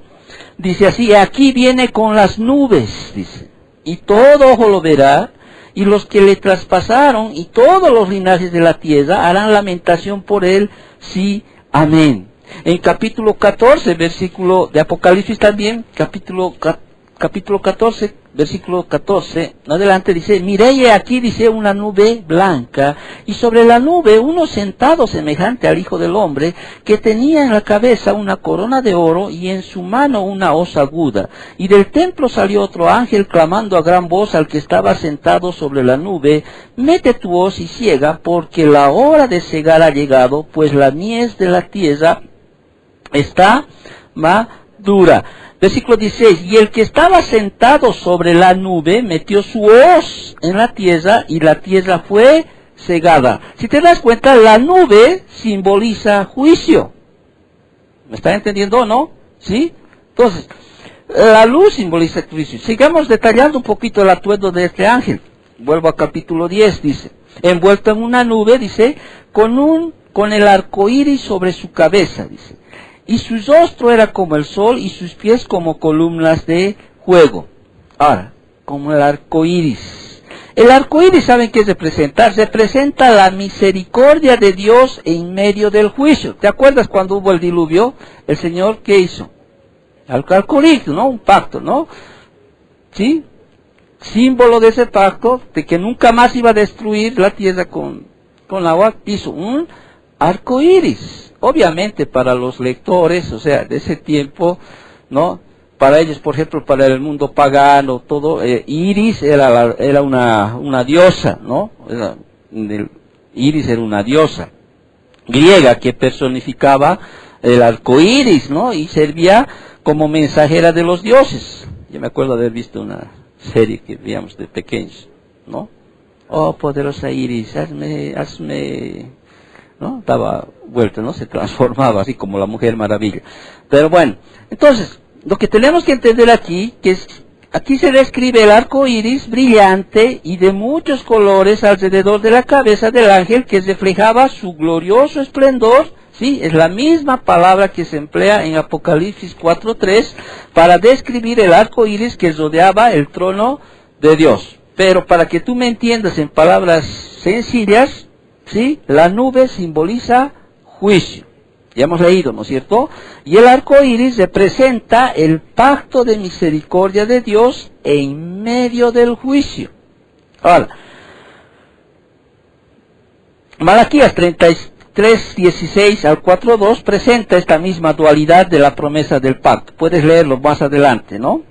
Dice así, aquí viene con las nubes, dice, y todo ojo lo verá, y los que le traspasaron, y todos los linajes de la tierra harán lamentación por él, sí, amén. En capítulo 14, versículo de Apocalipsis también, capítulo 14, versículo 14, adelante dice, miré aquí, dice, una nube blanca, y sobre la nube uno sentado semejante al Hijo del Hombre, que tenía en la cabeza una corona de oro, y en su mano una hoz aguda. Y del templo salió otro ángel, clamando a gran voz al que estaba sentado sobre la nube, mete tu hoz y ciega, porque la hora de cegar ha llegado, pues la mies de la tierra está madura. Versículo 16, y el que estaba sentado sobre la nube metió su hoz en la tierra y la tierra fue cegada. Si te das cuenta, la nube simboliza juicio. ¿Me están entendiendo o no? ¿Sí? Entonces, la luz simboliza juicio. Sigamos detallando un poquito el atuendo de este ángel. Vuelvo a capítulo 10, dice, envuelto en una nube, dice, con el arco iris sobre su cabeza, dice. Y su rostro era como el sol y sus pies como columnas de fuego. Ahora, como el arco iris. El arco iris, ¿saben qué representa? Representa la misericordia de Dios en medio del juicio. ¿Te acuerdas cuando hubo el diluvio? El Señor, ¿qué hizo? El arco iris, ¿no? Un pacto, ¿no? ¿Sí? Símbolo de ese pacto, de que nunca más iba a destruir la tierra con agua, hizo un arco iris. Obviamente para los lectores, o sea, de ese tiempo, ¿no? Para ellos, por ejemplo, para el mundo pagano, todo, Iris era una diosa, ¿no? Iris era una diosa griega que personificaba el arco iris, ¿no? Y servía como mensajera de los dioses. Yo me acuerdo de haber visto una serie que veíamos de pequeños, ¿no? Oh, poderosa Iris, hazme, ¿no? Daba vuelta, ¿no? Se transformaba así como la Mujer Maravilla. Pero bueno, entonces, lo que tenemos que entender aquí, que es aquí se describe el arco iris brillante y de muchos colores alrededor de la cabeza del ángel que reflejaba su glorioso esplendor. Sí, es la misma palabra que se emplea en Apocalipsis 4:3 para describir el arco iris que rodeaba el trono de Dios. Pero para que tú me entiendas en palabras sencillas, ¿sí? La nube simboliza juicio. Ya hemos leído, ¿no es cierto? Y el arco iris representa el pacto de misericordia de Dios en medio del juicio. Ahora, Malaquías 33:16 al 4:2 presenta esta misma dualidad de la promesa del pacto. Puedes leerlo más adelante, ¿no?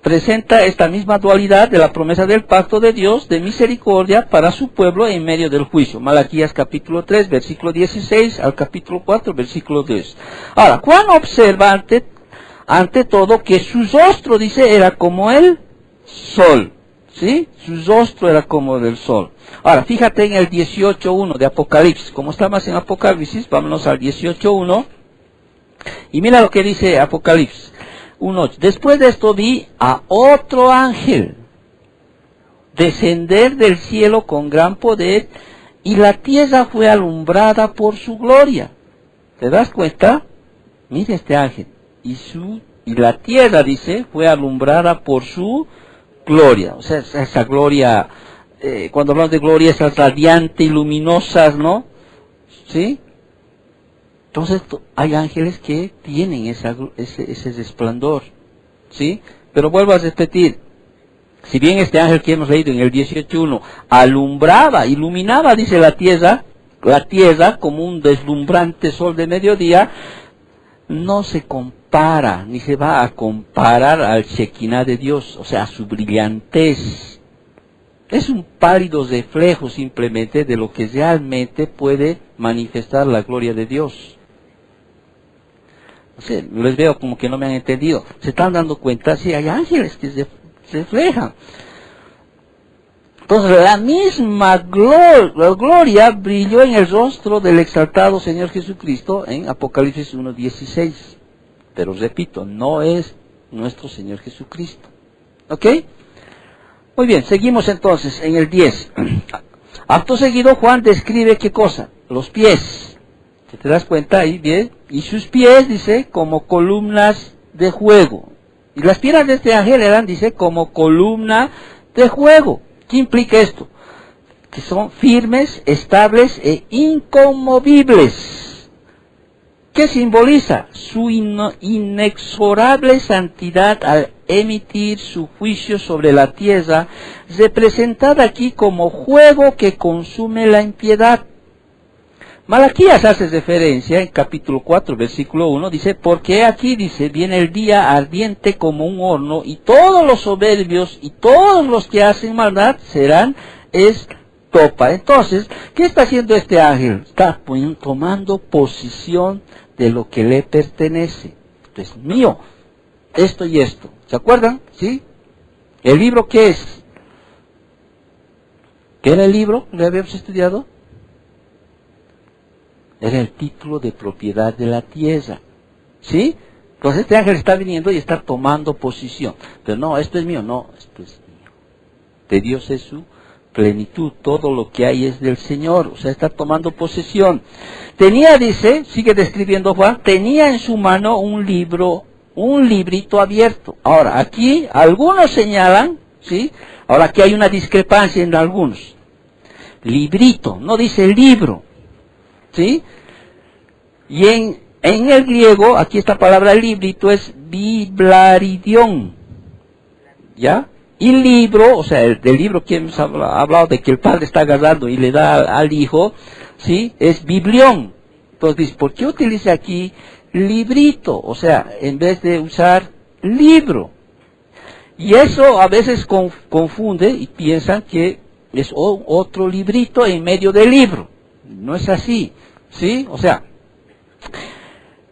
Presenta esta misma dualidad de la promesa del pacto de Dios de misericordia para su pueblo en medio del juicio. Malaquías capítulo 3, versículo 16 al capítulo 4, versículo 10. Ahora, Juan observa ante todo que su rostro, dice, era como el sol. ¿Sí? Su rostro era como del sol. Ahora, fíjate en el 18:1 de Apocalipsis. Como estamos en Apocalipsis, vámonos al 18:1. Y mira lo que dice Apocalipsis 1:8. Después de esto vi a otro ángel descender del cielo con gran poder, y la tierra fue alumbrada por su gloria. ¿Te das cuenta? Mira este ángel. Y la tierra, dice, fue alumbrada por su gloria. O sea, esa gloria, cuando hablamos de gloria, esas radiantes y luminosas, ¿no? ¿Sí? Entonces, hay ángeles que tienen ese resplandor, ¿sí? Pero vuelvo a repetir, si bien este ángel que hemos leído en el 18:1 alumbraba, iluminaba, dice la tierra como un deslumbrante sol de mediodía, no se compara, ni se va a comparar al Shekinah de Dios, o sea, a su brillantez. Es un pálido reflejo simplemente de lo que realmente puede manifestar la gloria de Dios. O sea, les veo como que no me han entendido. Se están dando cuenta, sí, hay ángeles que se reflejan. Entonces, la misma gloria brilló en el rostro del exaltado Señor Jesucristo en Apocalipsis 1:16. Pero repito, no es nuestro Señor Jesucristo. ¿Ok? Muy bien, seguimos entonces en el 10. Acto seguido, Juan describe ¿qué cosa? Los pies. ¿Te das cuenta ahí? Bien. Y sus pies, dice, como columnas de fuego. Y las piernas de este ángel eran, dice, como columna de fuego. ¿Qué implica esto? Que son firmes, estables e inconmovibles. ¿Qué simboliza? Su inexorable santidad al emitir su juicio sobre la tierra, representada aquí como fuego que consume la impiedad. Malaquías hace referencia en capítulo 4, versículo 1, dice, porque aquí, dice, viene el día ardiente como un horno, y todos los soberbios y todos los que hacen maldad serán estopa. Entonces, ¿qué está haciendo este ángel? Está tomando posición de lo que le pertenece. Esto es mío, esto y esto. ¿Se acuerdan? ¿Sí? ¿El libro qué es? ¿Qué era el libro? ¿Lo habíamos estudiado? Era el título de propiedad de la tierra. ¿Sí? Entonces este ángel está viniendo y está tomando posición. Pero no, esto es mío. No, esto es mío. De Dios es su plenitud. Todo lo que hay es del Señor. O sea, está tomando posesión. Tenía, dice, sigue describiendo Juan, tenía en su mano un librito abierto. Ahora, aquí algunos señalan, ¿sí? Ahora aquí hay una discrepancia en algunos. Librito, no dice libro. ¿Sí? Y en el griego, aquí esta palabra librito es biblaridión. ¿Ya? Y libro, o sea, del libro que hemos hablado de que el padre está agarrando y le da al hijo, ¿sí? Es biblión. Entonces, ¿por qué utiliza aquí librito? O sea, en vez de usar libro. Y eso a veces confunde y piensan que es otro librito en medio del libro. No es así. ¿Sí? O sea,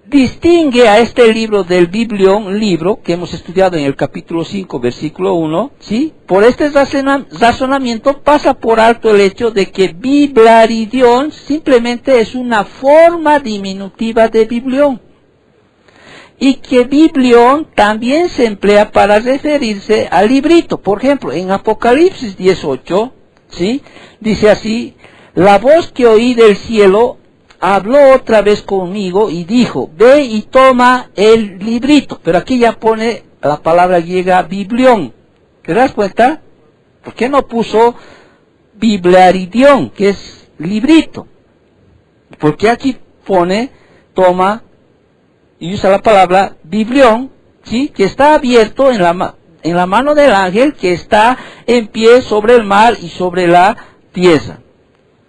distingue a este libro del biblión, libro que hemos estudiado en el capítulo 5, versículo 1, ¿sí? Por este razonamiento pasa por alto el hecho de que biblaridión simplemente es una forma diminutiva de biblión. y que biblión también se emplea para referirse al librito. Por ejemplo, en Apocalipsis 18, ¿sí? Dice así: la voz que oí del cielo habló otra vez conmigo y dijo, ve y toma el librito. Pero aquí ya pone la palabra griega biblión. ¿Te das cuenta? ¿Por qué no puso bibliaridión, que es librito? Porque aquí pone, toma, y usa la palabra biblión, ¿sí? Que está abierto en la mano del ángel que está en pie sobre el mar y sobre la tierra.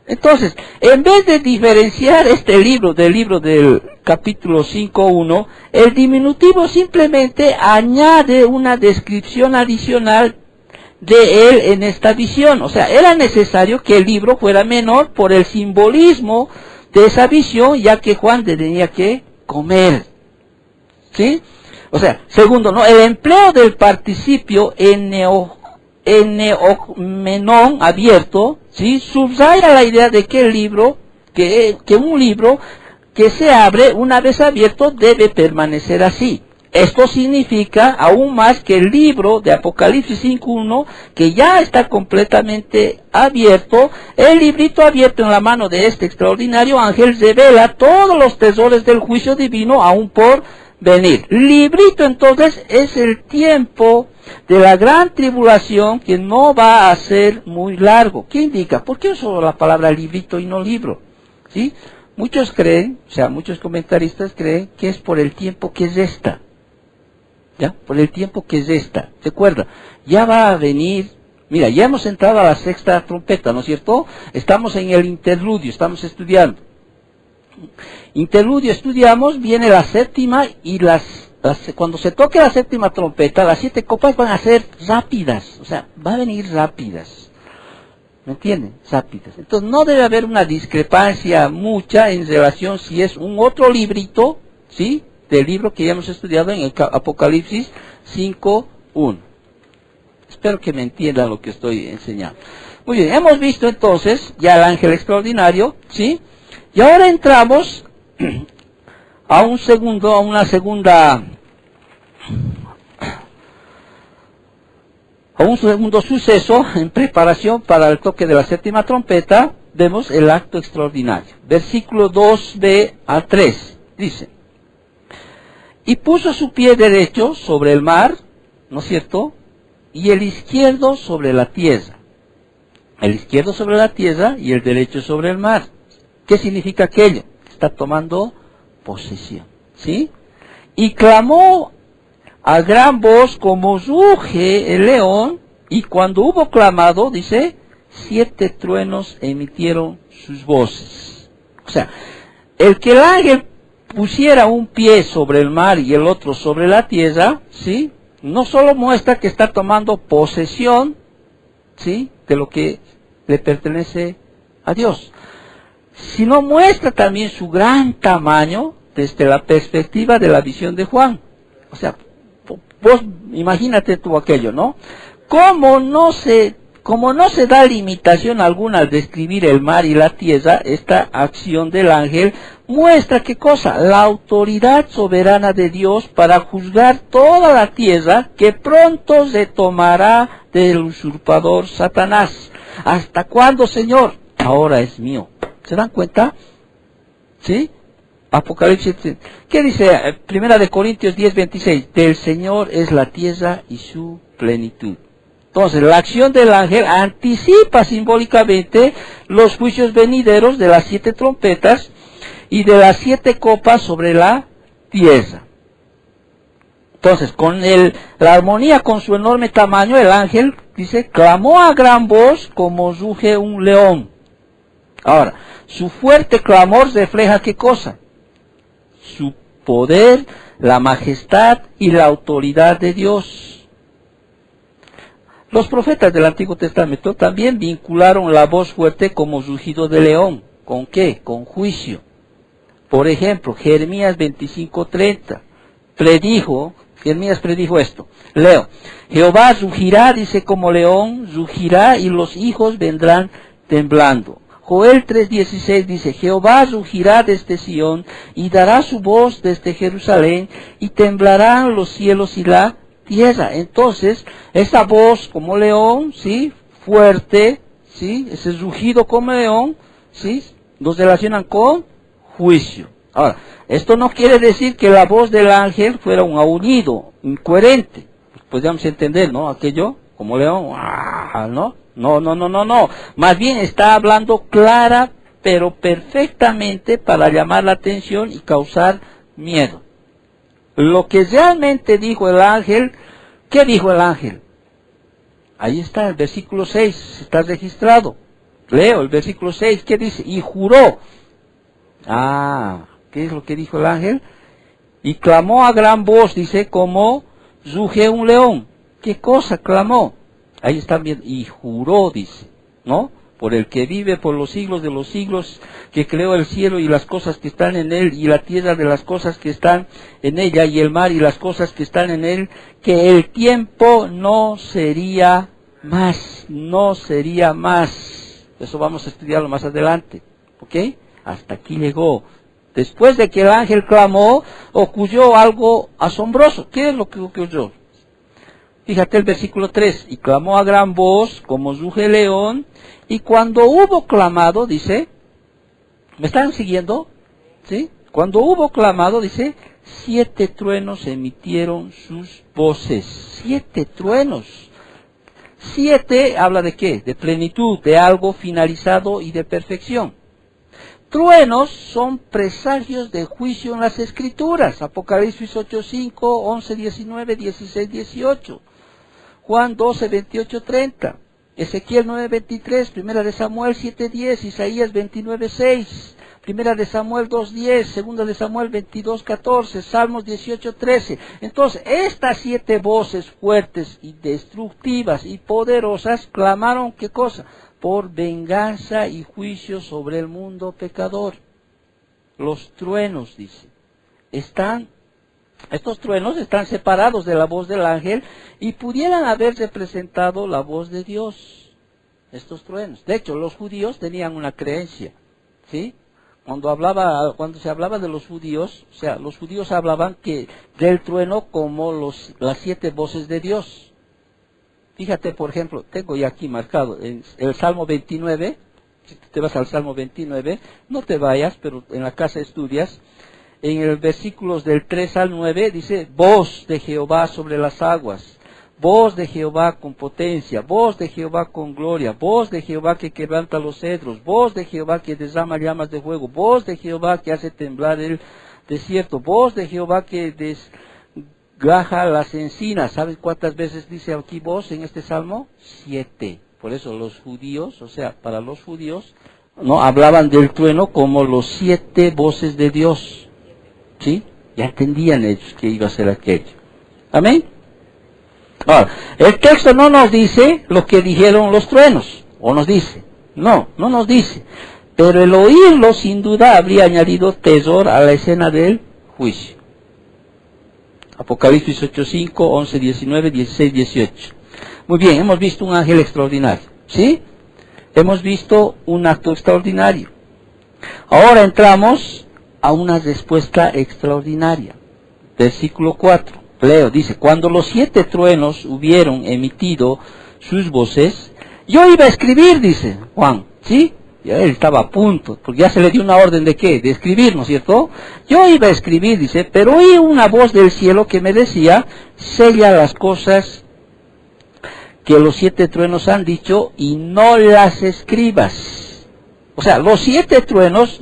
Entonces, en vez de diferenciar este libro del capítulo 5.1, el diminutivo simplemente añade una descripción adicional de él en esta visión. O sea, era necesario que el libro fuera menor por el simbolismo de esa visión, ya que Juan tenía que comer. ¿Sí? O sea, segundo, ¿no? El empleo del participio eneomenón abierto, ¿sí? Subraya la idea de que un libro que se abre una vez abierto debe permanecer así. Esto significa aún más que el libro de Apocalipsis 5.1, que ya está completamente abierto, el librito abierto en la mano de este extraordinario ángel revela todos los tesoros del juicio divino aún por venir. Librito entonces es el tiempo de la gran tribulación, que no va a ser muy largo. ¿Qué indica? ¿Por qué uso la palabra librito y no libro? ¿Sí? Muchos creen, muchos comentaristas creen que es por el tiempo que resta. ¿Ya? Por el tiempo que resta. ¿Recuerda? Ya va a venir, mira, ya hemos entrado a la sexta trompeta, ¿no es cierto? Estamos en el interludio, estamos estudiando. Interludio estudiamos, viene la séptima y cuando se toque la séptima trompeta, las 7 copas van a ser rápidas, o sea, van a venir rápidas. ¿Me entienden? Rápidas. Entonces no debe haber una discrepancia mucha en relación si es un otro librito, ¿sí? Del libro que ya hemos estudiado en el Apocalipsis 5.1. Espero que me entiendan lo que estoy enseñando. Muy bien, hemos visto entonces ya el ángel extraordinario, ¿sí? Y ahora entramos a un segundo suceso en preparación para el toque de la séptima trompeta. Vemos el acto extraordinario. Versículo 2b a 3. Dice: y puso su pie derecho sobre el mar, ¿no es cierto? Y el izquierdo sobre la tierra. El izquierdo sobre la tierra y el derecho sobre el mar. ¿Qué significa aquello? Está tomando posesión, ¿sí? Y clamó a gran voz como ruge el león, y cuando hubo clamado, dice, 7 truenos emitieron sus voces. O sea, el que el ángel pusiera un pie sobre el mar y el otro sobre la tierra, ¿sí? No solo muestra que está tomando posesión, ¿sí? De lo que le pertenece a Dios, sino muestra también su gran tamaño desde la perspectiva de la visión de Juan. O sea, vos imagínate tú aquello, ¿no? Como no se da limitación alguna al describir el mar y la tierra, esta acción del ángel muestra ¿qué cosa? La autoridad soberana de Dios para juzgar toda la tierra, que pronto se tomará del usurpador Satanás. ¿Hasta cuándo, Señor? Ahora es mío. ¿Se dan cuenta? ¿Sí? Apocalipsis, ¿qué dice? 1 Corintios 10:26, del Señor es la tierra y su plenitud. Entonces, la acción del ángel anticipa simbólicamente los juicios venideros de las 7 trompetas y de las 7 copas sobre la tierra. Entonces, con la armonía con su enorme tamaño, el ángel, dice, clamó a gran voz como ruge un león. Ahora, su fuerte clamor refleja ¿qué cosa? Su poder, la majestad y la autoridad de Dios. Los profetas del Antiguo Testamento también vincularon la voz fuerte como rugido de león. ¿Con qué? Con juicio. Por ejemplo, Jeremías 25:30 Jeremías predijo esto. Leo: Jehová rugirá, dice, como león, rugirá y los hijos vendrán temblando. Joel 3:16 dice, Jehová rugirá desde Sión y dará su voz desde Jerusalén y temblarán los cielos y la tierra. Entonces, esa voz como león, ¿sí? Fuerte, ¿sí? Ese rugido como león, ¿sí? Los relacionan con juicio. Ahora, esto no quiere decir que la voz del ángel fuera un aullido incoherente. Podríamos entender, ¿no? Aquello como león, ¿no? No. Más bien está hablando clara, pero perfectamente para llamar la atención y causar miedo. Lo que realmente dijo el ángel, ¿qué dijo el ángel? Ahí está el versículo 6, está registrado. Leo el versículo 6, ¿qué dice? Y juró. ¿Qué es lo que dijo el ángel? Y clamó a gran voz, dice, como ruge un león. ¿Qué cosa clamó? Ahí está bien, y juró, dice, ¿no? Por el que vive por los siglos de los siglos, que creó el cielo y las cosas que están en él, y la tierra de las cosas que están en ella, y el mar y las cosas que están en él, que el tiempo no sería más, no sería más. Eso vamos a estudiarlo más adelante, ¿ok? Hasta aquí llegó. Después de que el ángel clamó, ocurrió algo asombroso. ¿Qué es lo que ocurrió? Fíjate el versículo 3, y clamó a gran voz, como ruge león, y cuando hubo clamado, dice, ¿me están siguiendo? ¿Sí? Cuando hubo clamado, dice, 7 truenos emitieron sus voces. 7 truenos. 7 habla de qué? De plenitud, de algo finalizado y de perfección. Truenos son presagios de juicio en las Escrituras. Apocalipsis 8:5, 11:19, 16:18. Juan 12:28-30, Ezequiel 9:23, Primera de Samuel 7:10, Isaías 29:6, Primera de Samuel 2:10, Segunda de Samuel 22:14, Salmos 18:13. Entonces, estas 7 voces fuertes y destructivas y poderosas clamaron, ¿qué cosa? Por venganza y juicio sobre el mundo pecador. Los truenos, dice, estos truenos están separados de la voz del ángel y pudieran haber representado la voz de Dios, estos truenos. De hecho, los judíos tenían una creencia, ¿sí? Cuando se hablaba de los judíos, o sea, los judíos hablaban del trueno como las 7 voces de Dios. Fíjate, por ejemplo, tengo ya aquí marcado en el Salmo 29, si te vas al Salmo 29, no te vayas, pero en la casa estudias. En el versículos del 3 al 9 dice, voz de Jehová sobre las aguas, voz de Jehová con potencia, voz de Jehová con gloria, voz de Jehová que quebranta los cedros, voz de Jehová que derrama llamas de fuego, voz de Jehová que hace temblar el desierto, voz de Jehová que desgaja las encinas. ¿Sabes cuántas veces dice aquí voz en este salmo? 7. Por eso los judíos, o sea, para los judíos, no hablaban del trueno como los 7 voces de Dios. ¿Sí? Ya entendían ellos que iba a ser aquello. ¿Amén? Ahora, el texto no nos dice lo que dijeron los truenos, o nos dice. No nos dice. Pero el oírlo sin duda habría añadido terror a la escena del juicio. Apocalipsis 8:5, 11:19, 16:18. Muy bien, hemos visto un ángel extraordinario. ¿Sí? Hemos visto un acto extraordinario. Ahora entramos a una respuesta extraordinaria. Versículo 4, leo, dice, cuando los 7 truenos hubieron emitido sus voces, yo iba a escribir, dice Juan, ¿sí? Ya él estaba a punto, porque ya se le dio una orden de qué, de escribir, ¿no es cierto? Yo iba a escribir, dice, pero oí una voz del cielo que me decía, sella las cosas que los 7 truenos han dicho y no las escribas. O sea, los 7 truenos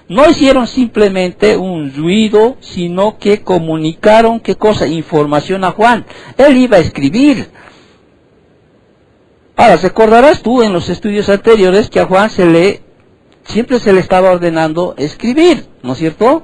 no hicieron simplemente un ruido, sino que comunicaron, ¿qué cosa? Información a Juan. Él iba a escribir. Ahora, recordarás tú en los estudios anteriores que a Juan siempre se le estaba ordenando escribir, ¿no es cierto?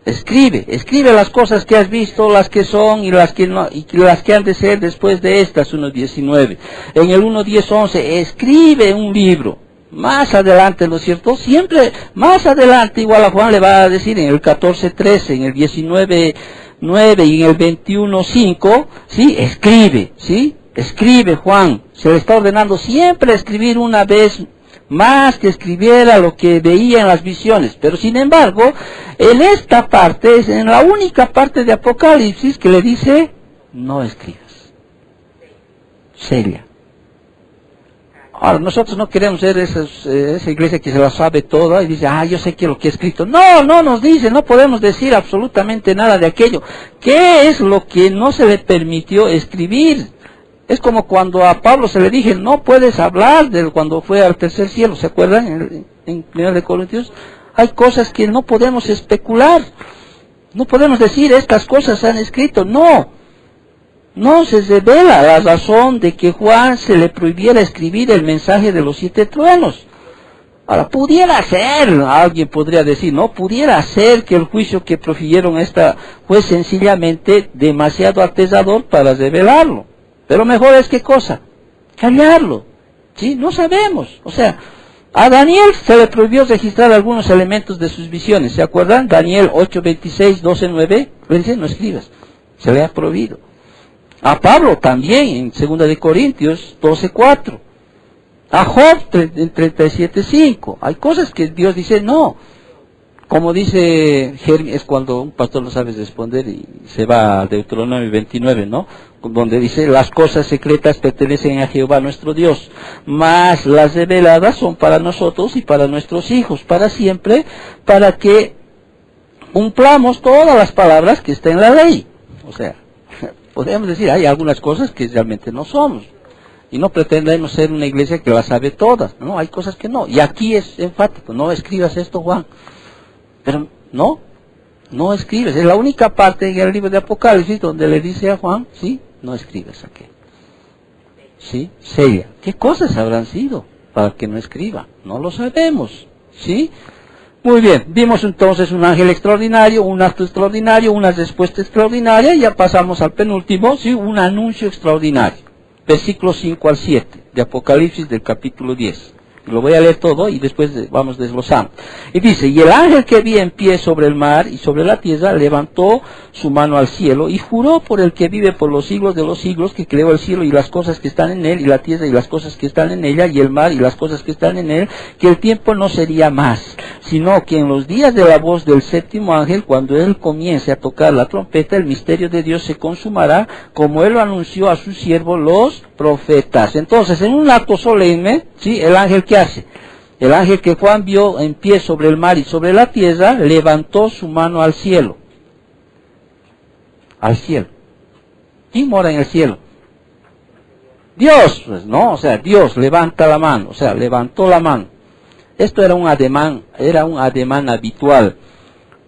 Escribe las cosas que has visto, las que son y las que no, y las que han de ser después de estas, 1:19. En el 1:10-11, escribe un libro. Más adelante, ¿no es cierto? Siempre más adelante, igual a Juan le va a decir en el 14:13, en el 19:9 y en el 21:5, ¿sí? Escribe, ¿sí? Escribe Juan. Se le está ordenando siempre escribir una vez más que escribiera lo que veía en las visiones. Pero sin embargo, en esta parte, es en la única parte de Apocalipsis que le dice, no escribas, sella. Ahora, nosotros no queremos ser esa iglesia que se la sabe toda y dice, yo sé que lo que he escrito. No nos dice, no podemos decir absolutamente nada de aquello. ¿Qué es lo que no se le permitió escribir? Es como cuando a Pablo se le dije, no puedes hablar de cuando fue al tercer cielo, ¿se acuerdan? En 1 Corintios, hay cosas que no podemos especular. No podemos decir, estas cosas se han escrito, no se revela la razón de que Juan se le prohibiera escribir el mensaje de los 7 truenos. Ahora, pudiera ser, alguien podría decir, pudiera ser que el juicio que profirieron fue sencillamente demasiado aterrador para revelarlo. Pero mejor es ¿qué cosa? Callarlo. ¿Sí? No sabemos. O sea, a Daniel se le prohibió registrar algunos elementos de sus visiones. ¿Se acuerdan? Daniel 8:26, 12:9. Le dice, no escribas. Se le ha prohibido. A Pablo también, en 2 Corintios 12:4. A Job en 37:5. Hay cosas que Dios dice no. Como dice Jeremías, es cuando un pastor no sabe responder y se va a Deuteronomio 29, ¿no? Donde dice, las cosas secretas pertenecen a Jehová nuestro Dios, mas las reveladas son para nosotros y para nuestros hijos, para siempre, para que cumplamos todas las palabras que están en la ley. O sea, podemos decir, hay algunas cosas que realmente no somos. Y no pretendemos ser una iglesia que las sabe todas, ¿no? Hay cosas que no. Y aquí es enfático, no escribas esto, Juan. Pero no escribes. Es la única parte en el libro de Apocalipsis donde le dice a Juan, sí, no escribes aquí. ¿Sí? Sella. ¿Qué cosas habrán sido para que no escriba? No lo sabemos. ¿Sí? Muy bien, vimos entonces un ángel extraordinario, un acto extraordinario, una respuesta extraordinaria, y ya pasamos al penúltimo, ¿sí? Un anuncio extraordinario. Versículos 5 al 7 de Apocalipsis del capítulo 10. Lo voy a leer todo y después vamos desglosando. Y dice, y el ángel que vi en pie sobre el mar y sobre la tierra levantó su mano al cielo y juró por el que vive por los siglos de los siglos, que creó el cielo y las cosas que están en él, y la tierra y las cosas que están en ella, y el mar y las cosas que están en él, que el tiempo no sería más, sino que en los días de la voz del séptimo ángel, cuando él comience a tocar la trompeta, el misterio de Dios se consumará, como él lo anunció a sus siervos los profetas. Entonces, en un acto solemne, ¿sí? El ángel, ¿qué hace? El ángel que Juan vio en pie sobre el mar y sobre la tierra, levantó su mano al cielo. Al cielo. ¿Quién mora en el cielo? Dios, pues, ¿no? O sea, Dios levanta la mano, o sea, levantó la mano. Esto era un ademán habitual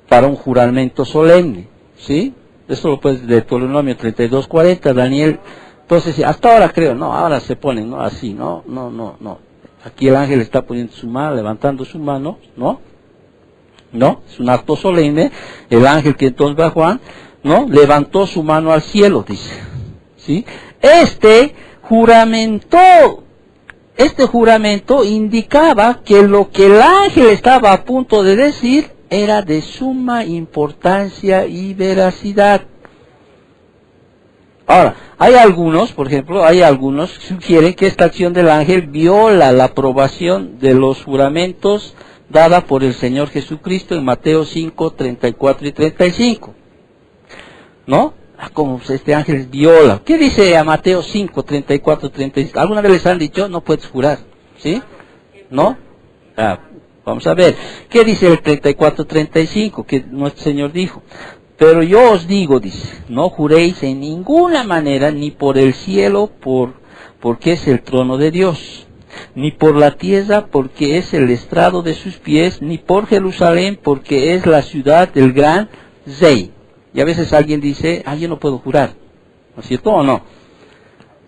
para un juramento solemne, ¿sí? Esto lo puedes de Deuteronomio 32:40, Daniel. Entonces, hasta ahora creo, ahora se ponen, así, no. Aquí el ángel está poniendo su mano, levantando su mano, ¿no? Es un acto solemne. El ángel que entonces va a Juan, levantó su mano al cielo, dice, ¿sí? Este juramento indicaba que lo que el ángel estaba a punto de decir era de suma importancia y veracidad. Ahora, hay algunos, por ejemplo, que sugieren que esta acción del ángel viola la aprobación de los juramentos dada por el Señor Jesucristo en Mateo 5, 34 y 35. ¿No? Como este ángel viola. ¿Qué dice a Mateo 5, 34, 35? ¿Alguna vez les han dicho, no puedes jurar? ¿Sí? ¿No? Vamos a ver. ¿Qué dice el 34, 35? Que nuestro Señor dijo. Pero yo os digo, dice, no juréis en ninguna manera, ni por el cielo, porque es el trono de Dios, ni por la tierra, porque es el estrado de sus pies, ni por Jerusalén, porque es la ciudad del gran Rey. Y a veces alguien dice, yo no puedo jurar. ¿No es cierto o no?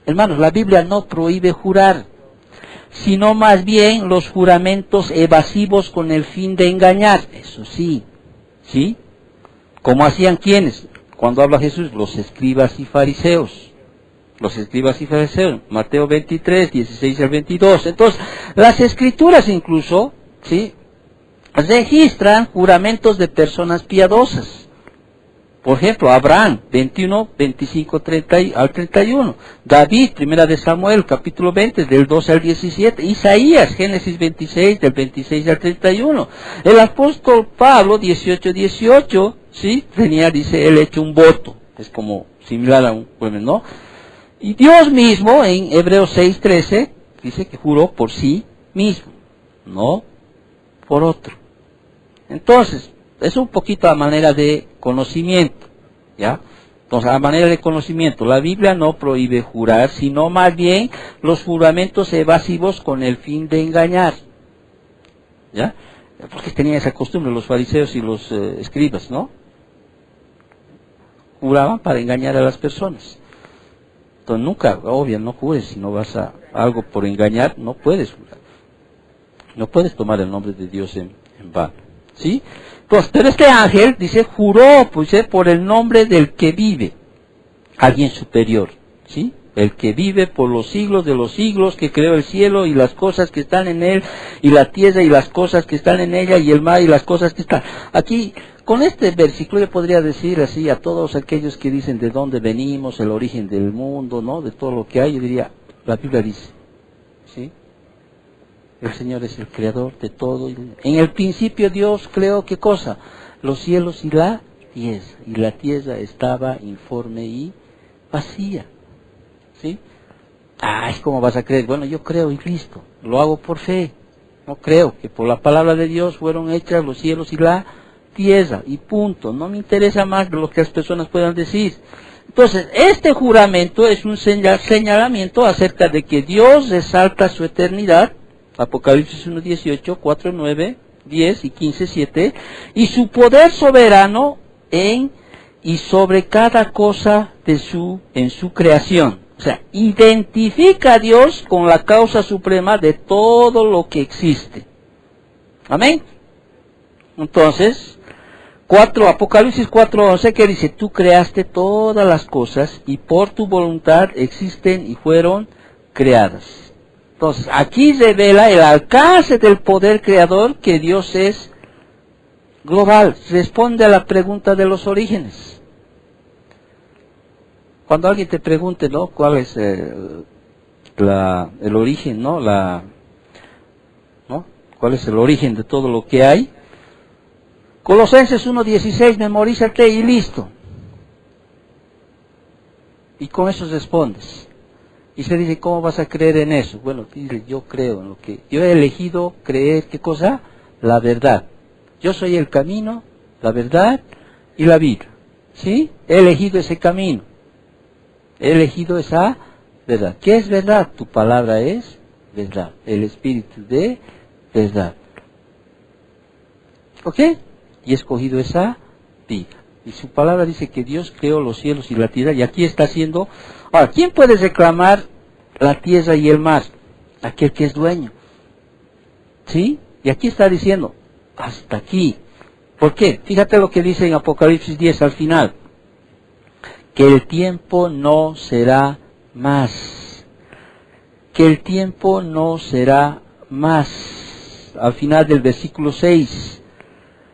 Hermanos, la Biblia no prohíbe jurar, sino más bien los juramentos evasivos con el fin de engañar. Eso sí, ¿sí? ¿Cómo hacían quiénes? Cuando habla Jesús, los escribas y fariseos. Mateo 23, 16 al 22. Entonces, las escrituras incluso, ¿sí? Registran juramentos de personas piadosas. Por ejemplo, Abraham, 21, 25 al 31. David, primera de Samuel, capítulo 20, del 12 al 17. Isaías, Génesis 26, del 26 al 31. El apóstol Pablo, 18, 18, ¿sí? Dice, él hecho un voto. Es como similar a un jueves, ¿no? Y Dios mismo, en Hebreos 6, 13, dice que juró por sí mismo, no por otro. Entonces, es un poquito a manera de conocimiento, ¿ya? Entonces, a manera de conocimiento, la Biblia no prohíbe jurar, sino más bien los juramentos evasivos con el fin de engañar, ¿ya? Porque tenían esa costumbre los fariseos y los escribas, ¿no? Juraban para engañar a las personas. Entonces, nunca, obvio, no jures, si no vas a algo por engañar, no puedes jurar. No puedes tomar el nombre de Dios en vano, ¿sí? Entonces, pero este ángel, dice, juró, pues, por el nombre del que vive, alguien superior, ¿sí? El que vive por los siglos de los siglos, que creó el cielo y las cosas que están en él, y la tierra y las cosas que están en ella, y el mar y las cosas que están. Aquí, con este versículo yo podría decir así a todos aquellos que dicen de dónde venimos, el origen del mundo, ¿no? De todo lo que hay, yo diría, la Biblia dice, ¿sí? El Señor es el creador de todo. En el principio Dios creó, ¿qué cosa? Los cielos y la tierra. Y la tierra estaba informe y vacía. ¿Sí? Ay, ¿cómo vas a creer? Bueno, yo creo y listo. Lo hago por fe. No creo que por la palabra de Dios fueron hechas los cielos y la tierra. Y punto. No me interesa más de lo que las personas puedan decir. Entonces, este juramento es un señalamiento acerca de que Dios resalta su eternidad. Apocalipsis 1, 18, 4, 9, 10 y 15, 7, y su poder soberano en y sobre cada cosa en su creación. O sea, identifica a Dios con la causa suprema de todo lo que existe. Amén. Entonces, Apocalipsis 4:11, que dice, tú creaste todas las cosas y por tu voluntad existen y fueron creadas. Entonces, aquí revela el alcance del poder creador, que Dios es global. Responde a la pregunta de los orígenes. Cuando alguien te pregunte, ¿no?, cuál es el origen, ¿no? ¿Cuál es el origen de todo lo que hay? Colosenses 1:16, memorízate y listo. Y con eso respondes. Y se dice, ¿cómo vas a creer en eso? Bueno, dile, yo creo en lo que... Yo he elegido creer, ¿qué cosa? La verdad. Yo soy el camino, la verdad y la vida. ¿Sí? He elegido ese camino. He elegido esa verdad. ¿Qué es verdad? Tu palabra es verdad. El espíritu de verdad. ¿Ok? Y he escogido esa vida. Y su palabra dice que Dios creó los cielos y la tierra, y aquí está haciendo... Ahora, ¿quién puede reclamar la tierra y el mar? Aquel que es dueño. ¿Sí? Y aquí está diciendo, hasta aquí. ¿Por qué? Fíjate lo que dice en Apocalipsis 10 al final. Que el tiempo no será más. Que el tiempo no será más. Al final del versículo 6.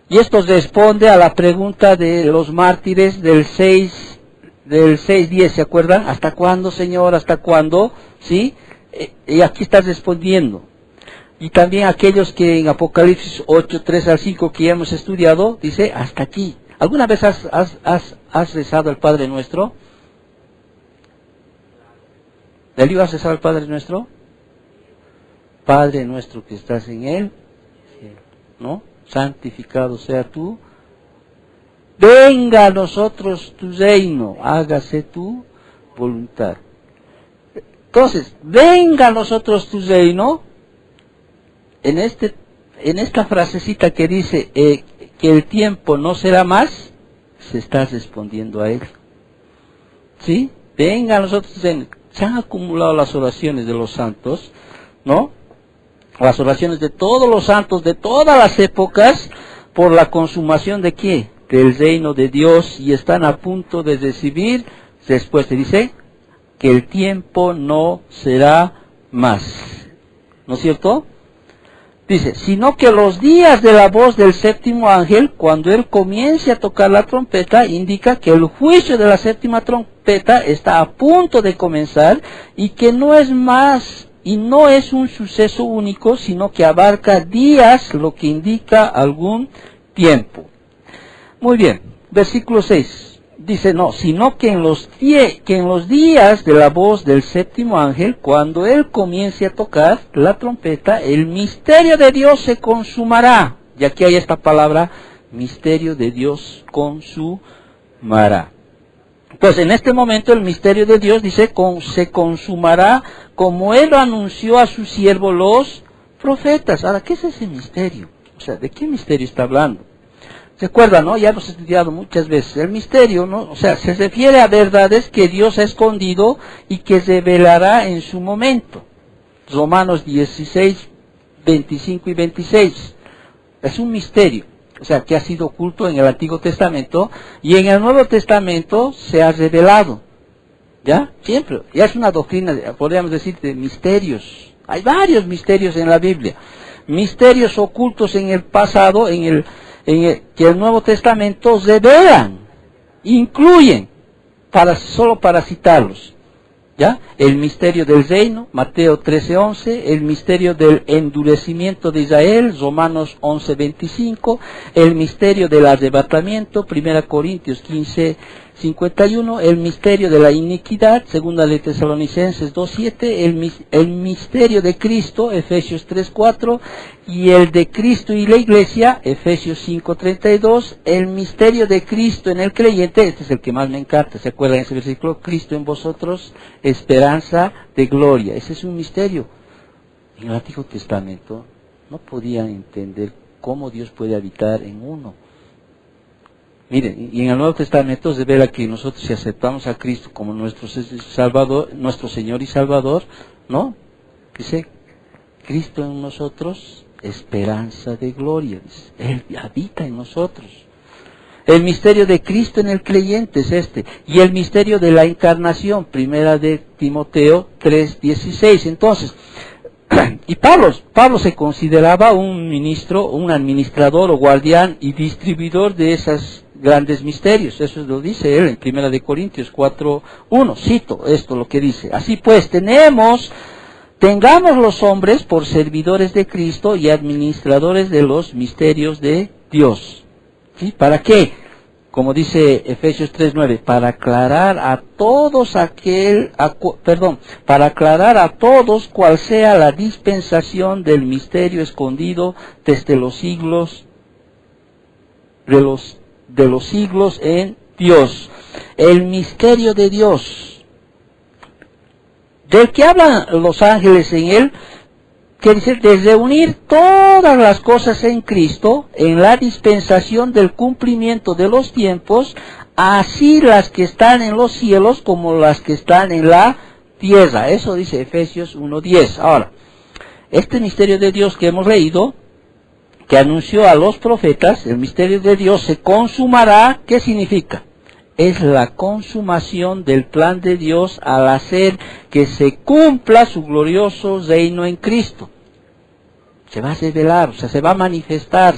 Y esto responde a la pregunta de los mártires del 6:10, ¿se acuerdan? ¿Hasta cuándo, Señor? ¿Hasta cuándo? ¿Sí? Y aquí está respondiendo. Y también aquellos que en Apocalipsis 8:3 al 5 que ya hemos estudiado, dice, hasta aquí. ¿Alguna vez has rezado el Padre Nuestro? ¿Delio has rezado el Padre Nuestro? Padre nuestro que estás en el cielo, ¿no? Santificado sea tú. Venga a nosotros tu reino, hágase tu voluntad. Entonces, venga a nosotros tu reino, en esta frasecita que dice que el tiempo no será más, se está respondiendo a él. ¿Sí? Venga a nosotros tu reino. Se han acumulado las oraciones de los santos, ¿no? Las oraciones de todos los santos, de todas las épocas, por la consumación de ¿qué? Del reino de Dios, y están a punto de recibir, después te dice, que el tiempo no será más. ¿No es cierto? Dice, sino que los días de la voz del séptimo ángel, cuando él comience a tocar la trompeta, indica que el juicio de la séptima trompeta está a punto de comenzar y que no es más y no es un suceso único, sino que abarca días, lo que indica algún tiempo. Muy bien, versículo 6. Dice, no, sino que en los días de la voz del séptimo ángel, cuando él comience a tocar la trompeta, el misterio de Dios se consumará. Y aquí hay esta palabra, misterio de Dios consumará. Pues en este momento el misterio de Dios, dice, se consumará como él lo anunció a su siervo los profetas. Ahora, ¿qué es ese misterio? O sea, ¿de qué misterio está hablando? ¿Se acuerdan, no? Ya hemos estudiado muchas veces. El misterio, ¿no? O sea, se refiere a verdades que Dios ha escondido y que revelará en su momento. Romanos 16, 25 y 26. Es un misterio. O sea, que ha sido oculto en el Antiguo Testamento y en el Nuevo Testamento se ha revelado. ¿Ya? Siempre. Ya es una doctrina, podríamos decir, de misterios. Hay varios misterios en la Biblia. Misterios ocultos en el pasado, que el Nuevo Testamento revelan, incluyen, solo para citarlos, ¿ya? El misterio del reino, Mateo 13:11, el misterio del endurecimiento de Israel, Romanos 11:25, el misterio del arrebatamiento, 1 Corintios 15:51, el misterio de la iniquidad, 2 de Tesalonicenses 2:7, el misterio de Cristo, Efesios 3:4, y el de Cristo y la iglesia, Efesios 5:32, el misterio de Cristo en el creyente, este es el que más me encanta, ¿se acuerdan ese versículo? Cristo en vosotros, esperanza de gloria. Ese es un misterio. En el Antiguo Testamento no podían entender cómo Dios puede habitar en uno. Miren, y en el Nuevo Testamento se revela que nosotros, si aceptamos a Cristo como nuestro Salvador, nuestro Señor y Salvador, ¿no? Dice, Cristo en nosotros, esperanza de gloria. Dice, Él habita en nosotros. El misterio de Cristo en el creyente es este. Y el misterio de la encarnación, 1 de Timoteo 3:16. Entonces, y Pablo se consideraba un ministro, un administrador o guardián y distribuidor de esos grandes misterios. Eso lo dice él en 1 de Corintios 4:1. Cito esto lo que dice. Así pues, tengamos los hombres por servidores de Cristo y administradores de los misterios de Dios. ¿Sí? ¿Para qué? Como dice Efesios 3:9, para aclarar a todos cuál sea la dispensación del misterio escondido desde los siglos de los siglos en Dios. El misterio de Dios, del que hablan los ángeles en él, que dice, de reunir todas las cosas en Cristo, en la dispensación del cumplimiento de los tiempos, así las que están en los cielos como las que están en la tierra. Eso dice Efesios 1:10. Ahora, este misterio de Dios que hemos leído, que anunció a los profetas, el misterio de Dios se consumará. ¿Qué significa? Es la consumación del plan de Dios al hacer que se cumpla su glorioso reino en Cristo. Se va a revelar, o sea, se va a manifestar.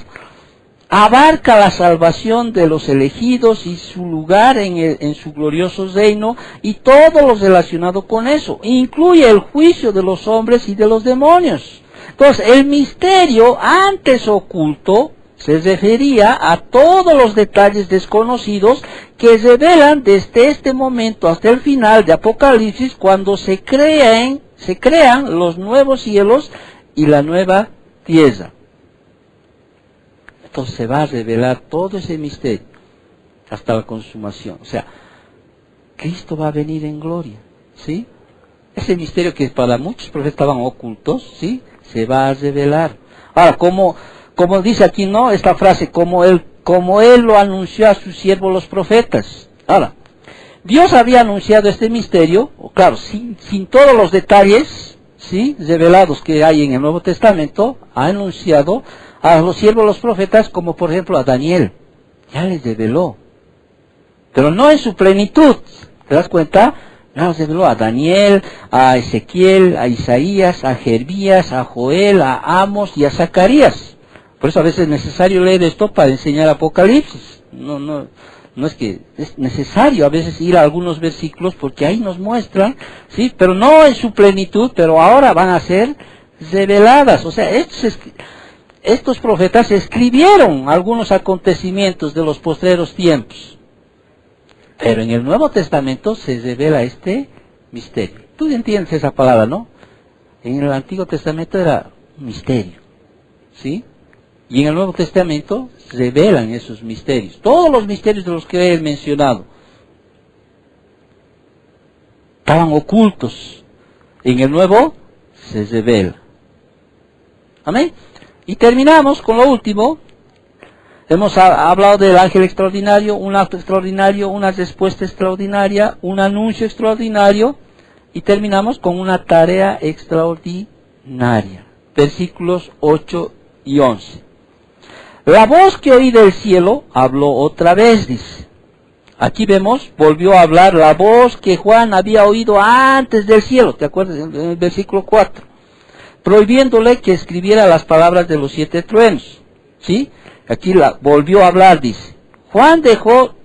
Abarca la salvación de los elegidos y su lugar en su glorioso reino y todo lo relacionado con eso. Incluye el juicio de los hombres y de los demonios. Entonces, el misterio antes oculto se refería a todos los detalles desconocidos que revelan desde este momento hasta el final de Apocalipsis, cuando se crean los nuevos cielos y la nueva tierra. Entonces se va a revelar todo ese misterio hasta la consumación. O sea, Cristo va a venir en gloria, ¿sí? Ese misterio que para muchos profetas estaban ocultos, ¿sí? Se va a revelar. Ahora, como dice aquí, ¿no? Esta frase, como él lo anunció a sus siervos los profetas. Ahora, Dios había anunciado este misterio, claro, sin todos los detalles, ¿sí? Revelados que hay en el Nuevo Testamento, ha anunciado a los siervos los profetas, como por ejemplo a Daniel. Ya les reveló. Pero no en su plenitud. ¿Te das cuenta? Ya nos reveló a Daniel, a Ezequiel, a Isaías, a Jeremías, a Joel, a Amos y a Zacarías. Por eso a veces es necesario leer esto para enseñar Apocalipsis. No es que es necesario a veces ir a algunos versículos porque ahí nos muestran, sí, pero no en su plenitud, pero ahora van a ser reveladas. O sea, estos profetas escribieron algunos acontecimientos de los postreros tiempos. Pero en el Nuevo Testamento se revela este misterio. Tú entiendes esa palabra, ¿no? En el Antiguo Testamento era un misterio, ¿sí? Y en el Nuevo Testamento se revelan esos misterios. Todos los misterios de los que he mencionado estaban ocultos. En el Nuevo se revela. Amén. Y terminamos con lo último. Hemos hablado del ángel extraordinario, un acto extraordinario, una respuesta extraordinaria, un anuncio extraordinario, y terminamos con una tarea extraordinaria. Versículos 8 y 11. La voz que oí del cielo habló otra vez, dice. Aquí vemos, volvió a hablar la voz que Juan había oído antes del cielo, ¿te acuerdas? En el versículo 4. Prohibiéndole que escribiera las palabras de los 7 truenos, ¿sí? Aquí volvió a hablar, dice. Juan dejó,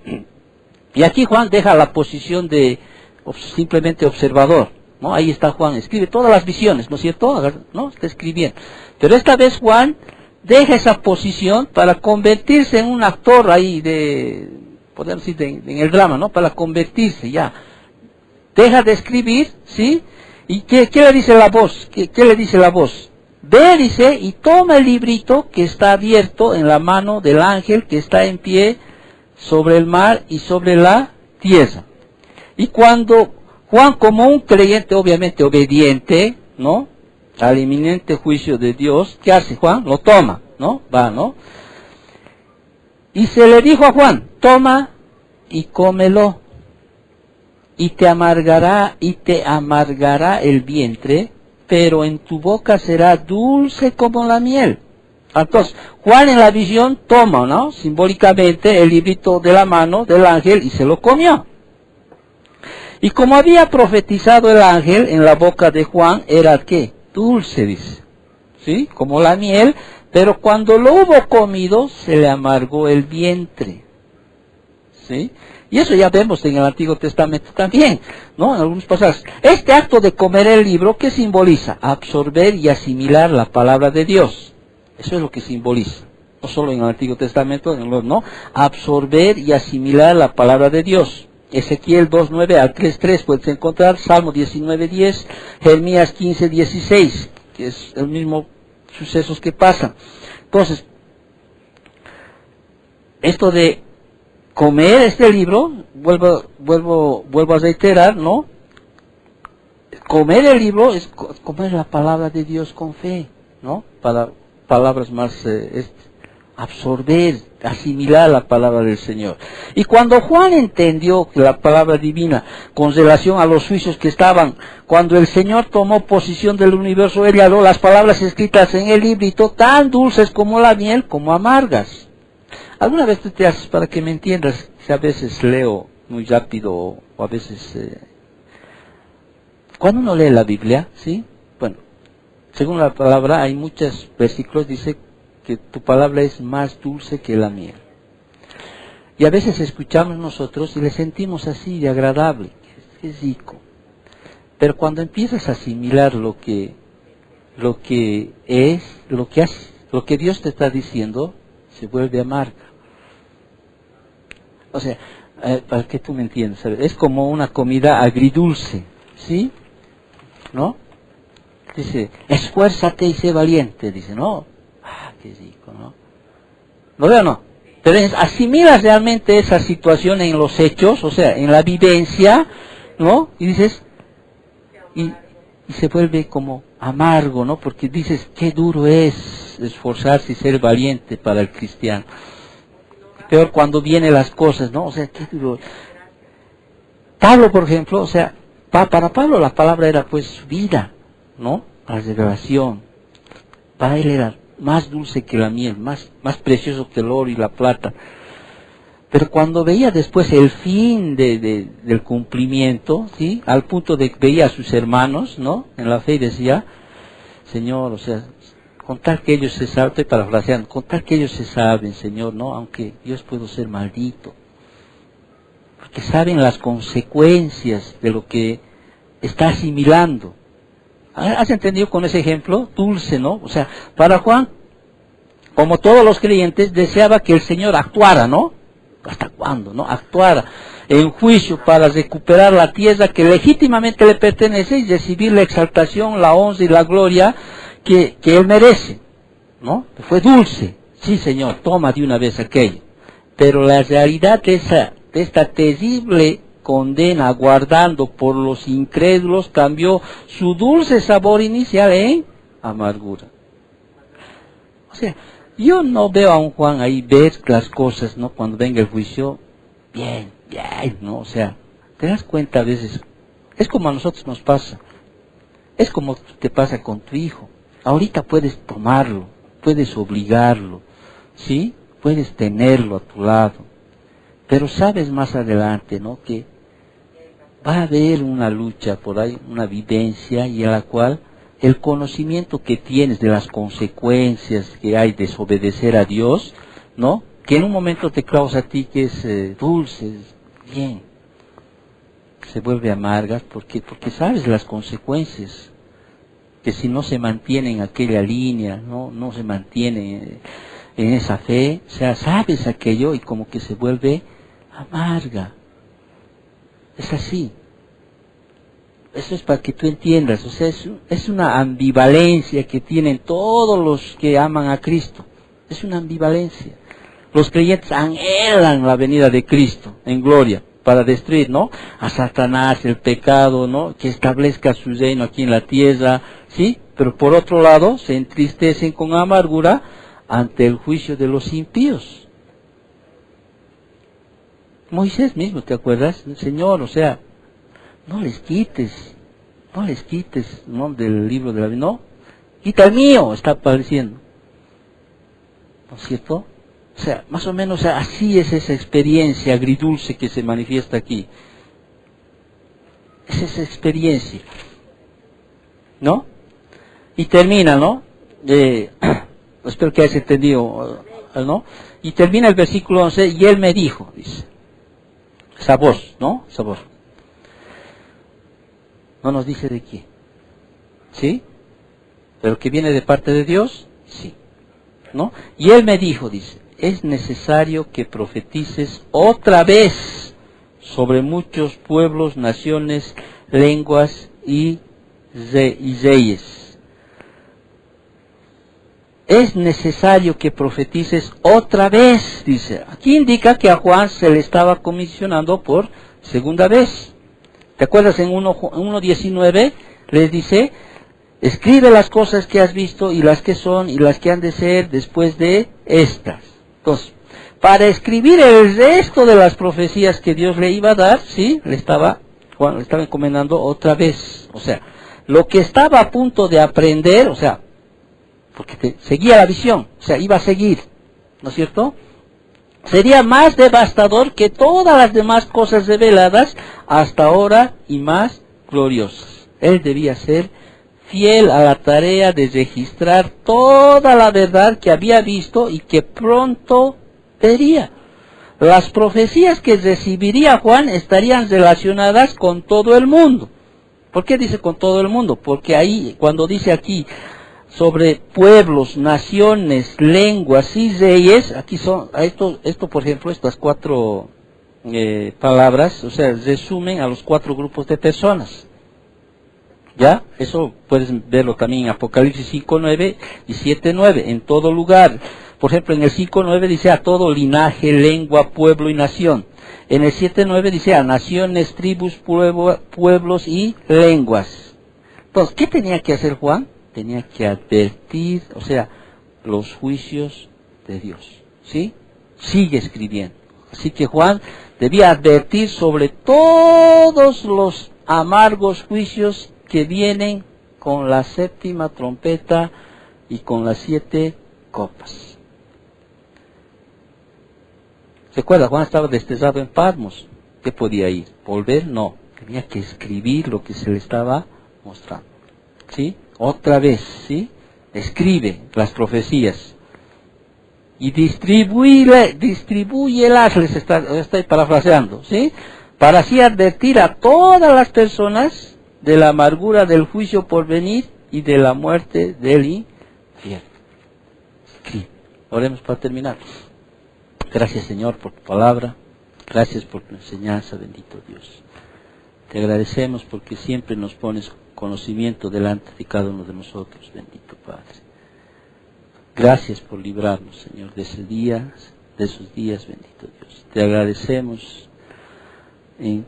y aquí Juan deja la posición de simplemente observador, ¿no? Ahí está Juan, escribe todas las visiones, ¿no es cierto? ¿No? Está escribiendo. Pero esta vez Juan deja esa posición para convertirse en un actor ahí podemos decir, en el drama, ¿no? Para convertirse ya. Deja de escribir, ¿sí? ¿Y qué le dice la voz? ¿Qué le dice la voz? Ve, dice, y toma el librito que está abierto en la mano del ángel que está en pie sobre el mar y sobre la tierra. Y cuando Juan, como un creyente obviamente obediente, ¿no? Al inminente juicio de Dios, ¿qué hace Juan? Lo toma, ¿no? Va, ¿no? Y se le dijo a Juan, toma y cómelo, y te amargará el vientre, pero en tu boca será dulce como la miel. Entonces, Juan en la visión toma, ¿no? Simbólicamente el librito de la mano del ángel y se lo comió. Y como había profetizado el ángel, en la boca de Juan era ¿qué? Dulce, dice, ¿sí? Como la miel, pero cuando lo hubo comido se le amargó el vientre, ¿sí? Y eso ya vemos en el Antiguo Testamento también, ¿no? En algunos pasajes. Este acto de comer el libro, ¿qué simboliza? Absorber y asimilar la palabra de Dios. Eso es lo que simboliza. No solo en el Antiguo Testamento, ¿no? Absorber y asimilar la palabra de Dios. Ezequiel 2:9 al 3:3 puedes encontrar, Salmo 19:10, Jeremías 15:16, que es el mismo sucesos que pasan. Entonces, esto de comer este libro, vuelvo a reiterar, ¿no? Comer el libro es comer la palabra de Dios con fe, ¿no? Para palabras más, absorber, asimilar la palabra del Señor. Y cuando Juan entendió que la palabra divina, con relación a los juicios que estaban, cuando el Señor tomó posesión del universo, él halló las palabras escritas en el librito, tan dulces como la miel, como amargas. ¿Alguna vez tú te haces, para que me entiendas, que a veces leo muy rápido o a veces... cuando uno lee la Biblia, ¿sí? Bueno, según la palabra hay muchos versículos, dice que tu palabra es más dulce que la miel. Y a veces escuchamos nosotros y le sentimos así de agradable, que es rico. Pero cuando empiezas a asimilar lo que Dios te está diciendo, se vuelve amarga. O sea, para que tú me entiendas, ¿sabes? Es como una comida agridulce, ¿sí? ¿No? Dice, esfuérzate y sé valiente, dice, ¿no? Ah, qué rico, ¿no? ¿No veo, no? Pero asimilas realmente esa situación en los hechos, o sea, en la vivencia, ¿no? Y dices, y se vuelve como amargo, ¿no? Porque dices, qué duro es esforzarse y ser valiente para el cristiano. Peor cuando vienen las cosas, ¿no? O sea, qué duro. Pablo, por ejemplo, o sea, para Pablo la palabra era pues su vida, ¿no? La revelación. Para él era más dulce que la miel, más precioso que el oro y la plata. Pero cuando veía después el fin del cumplimiento, ¿sí? Al punto de que veía a sus hermanos, ¿no? En la fe y decía, Señor, o sea, con tal que ellos se saben, estoy parafraseando, con tal que ellos se saben, Señor, ¿no? Aunque yo puedo ser maldito. Porque saben las consecuencias de lo que está asimilando. ¿Has entendido con ese ejemplo? Dulce, ¿no? O sea, para Juan, como todos los creyentes, deseaba que el Señor actuara, ¿no? ¿Hasta cuándo, no? Actuara en juicio para recuperar la tierra que legítimamente le pertenece y recibir la exaltación, la honra y la gloria que él merece, ¿no? Fue dulce. Sí, Señor, toma de una vez aquello. Pero la realidad de esta terrible condena aguardando por los incrédulos cambió su dulce sabor inicial en amargura. O sea, yo no veo a un Juan ahí ver las cosas, ¿no? Cuando venga el juicio, bien, ¿no? O sea, te das cuenta a veces, es como a nosotros nos pasa, es como te pasa con tu hijo. Ahorita puedes tomarlo, puedes obligarlo, ¿sí? Puedes tenerlo a tu lado, pero sabes más adelante, ¿no? Que va a haber una lucha por ahí, una vivencia y en la cual el conocimiento que tienes de las consecuencias que hay de desobedecer a Dios, ¿no? Que en un momento te causa a ti que es dulce, bien, se vuelve amarga, porque sabes las consecuencias, que si no se mantiene en aquella línea, no se mantiene en esa fe, o sea, sabes aquello y como que se vuelve amarga. Es así. Eso es para que tú entiendas, o sea, es una ambivalencia que tienen todos los que aman a Cristo. Es una ambivalencia. Los creyentes anhelan la venida de Cristo en gloria para destruir, ¿no? A Satanás, el pecado, ¿no? Que establezca su reino aquí en la tierra, ¿sí? Pero por otro lado, se entristecen con amargura ante el juicio de los impíos. Moisés mismo, ¿te acuerdas? Señor, o sea, no les quites, ¿no? Del libro de la vida, no, quita el mío, está apareciendo, ¿no es cierto? O sea, más o menos así es esa experiencia agridulce que se manifiesta aquí, es esa experiencia, ¿no? Y termina, ¿no? Espero que hayas entendido, ¿no? Y termina el versículo 11, y él me dijo, dice, esa voz, ¿no? Esa voz. No nos dice de quién, ¿sí? Pero que viene de parte de Dios, sí, ¿no? Y él me dijo, dice, es necesario que profetices otra vez sobre muchos pueblos, naciones, lenguas y reyes. Es necesario que profetices otra vez, dice. Aquí indica que a Juan se le estaba comisionando por segunda vez. ¿Te acuerdas en 1:19? Les dice, escribe las cosas que has visto y las que son y las que han de ser después de estas. Entonces, para escribir el resto de las profecías que Dios le iba a dar, ¿sí? Juan le estaba encomendando otra vez. O sea, lo que estaba a punto de aprender, o sea, porque seguía la visión, o sea, iba a seguir, ¿no es cierto? Sería más devastador que todas las demás cosas reveladas hasta ahora y más gloriosas. Él debía ser fiel a la tarea de registrar toda la verdad que había visto y que pronto vería. Las profecías que recibiría Juan estarían relacionadas con todo el mundo. ¿Por qué dice con todo el mundo? Porque ahí, cuando dice aquí sobre pueblos, naciones, lenguas y reyes, aquí son, esto por ejemplo, estas cuatro palabras, o sea, resumen a los cuatro grupos de personas. ¿Ya? Eso puedes verlo también en Apocalipsis 5:9 y 7:9, en todo lugar. Por ejemplo, en el 5:9 dice a todo linaje, lengua, pueblo y nación. En el 7:9 dice a naciones, tribus, pueblos y lenguas. Entonces, ¿qué tenía que hacer Juan? Tenía que advertir, o sea, los juicios de Dios, ¿sí? Sigue escribiendo. Así que Juan debía advertir sobre todos los amargos juicios que vienen con la séptima trompeta y con las 7 copas. ¿Recuerda? Juan estaba desterrado en Patmos. ¿Qué podía ir? ¿Volver? No. Tenía que escribir lo que se le estaba mostrando. ¿Sí? Otra vez, ¿sí? Escribe las profecías. Y distribúyelas, les estoy parafraseando, ¿sí? Para así advertir a todas las personas de la amargura del juicio por venir y de la muerte del infierno. Escribe. Oremos para terminar. Gracias, Señor, por tu palabra. Gracias por tu enseñanza, bendito Dios. Te agradecemos porque siempre nos pones conocimiento delante de cada uno de nosotros, bendito Padre. Gracias por librarnos, Señor, de esos días, bendito Dios. Te agradecemos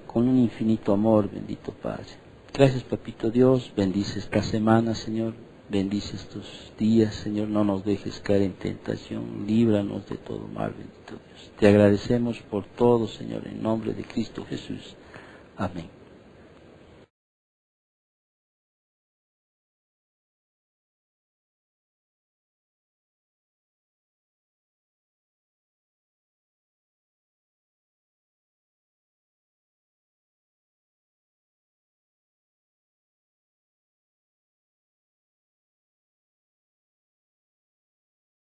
con un infinito amor, bendito Padre. Gracias, Papito Dios. Bendice esta semana, Señor. Bendice estos días, Señor. No nos dejes caer en tentación. Líbranos de todo mal, bendito Dios. Te agradecemos por todo, Señor, en nombre de Cristo Jesús. Amén.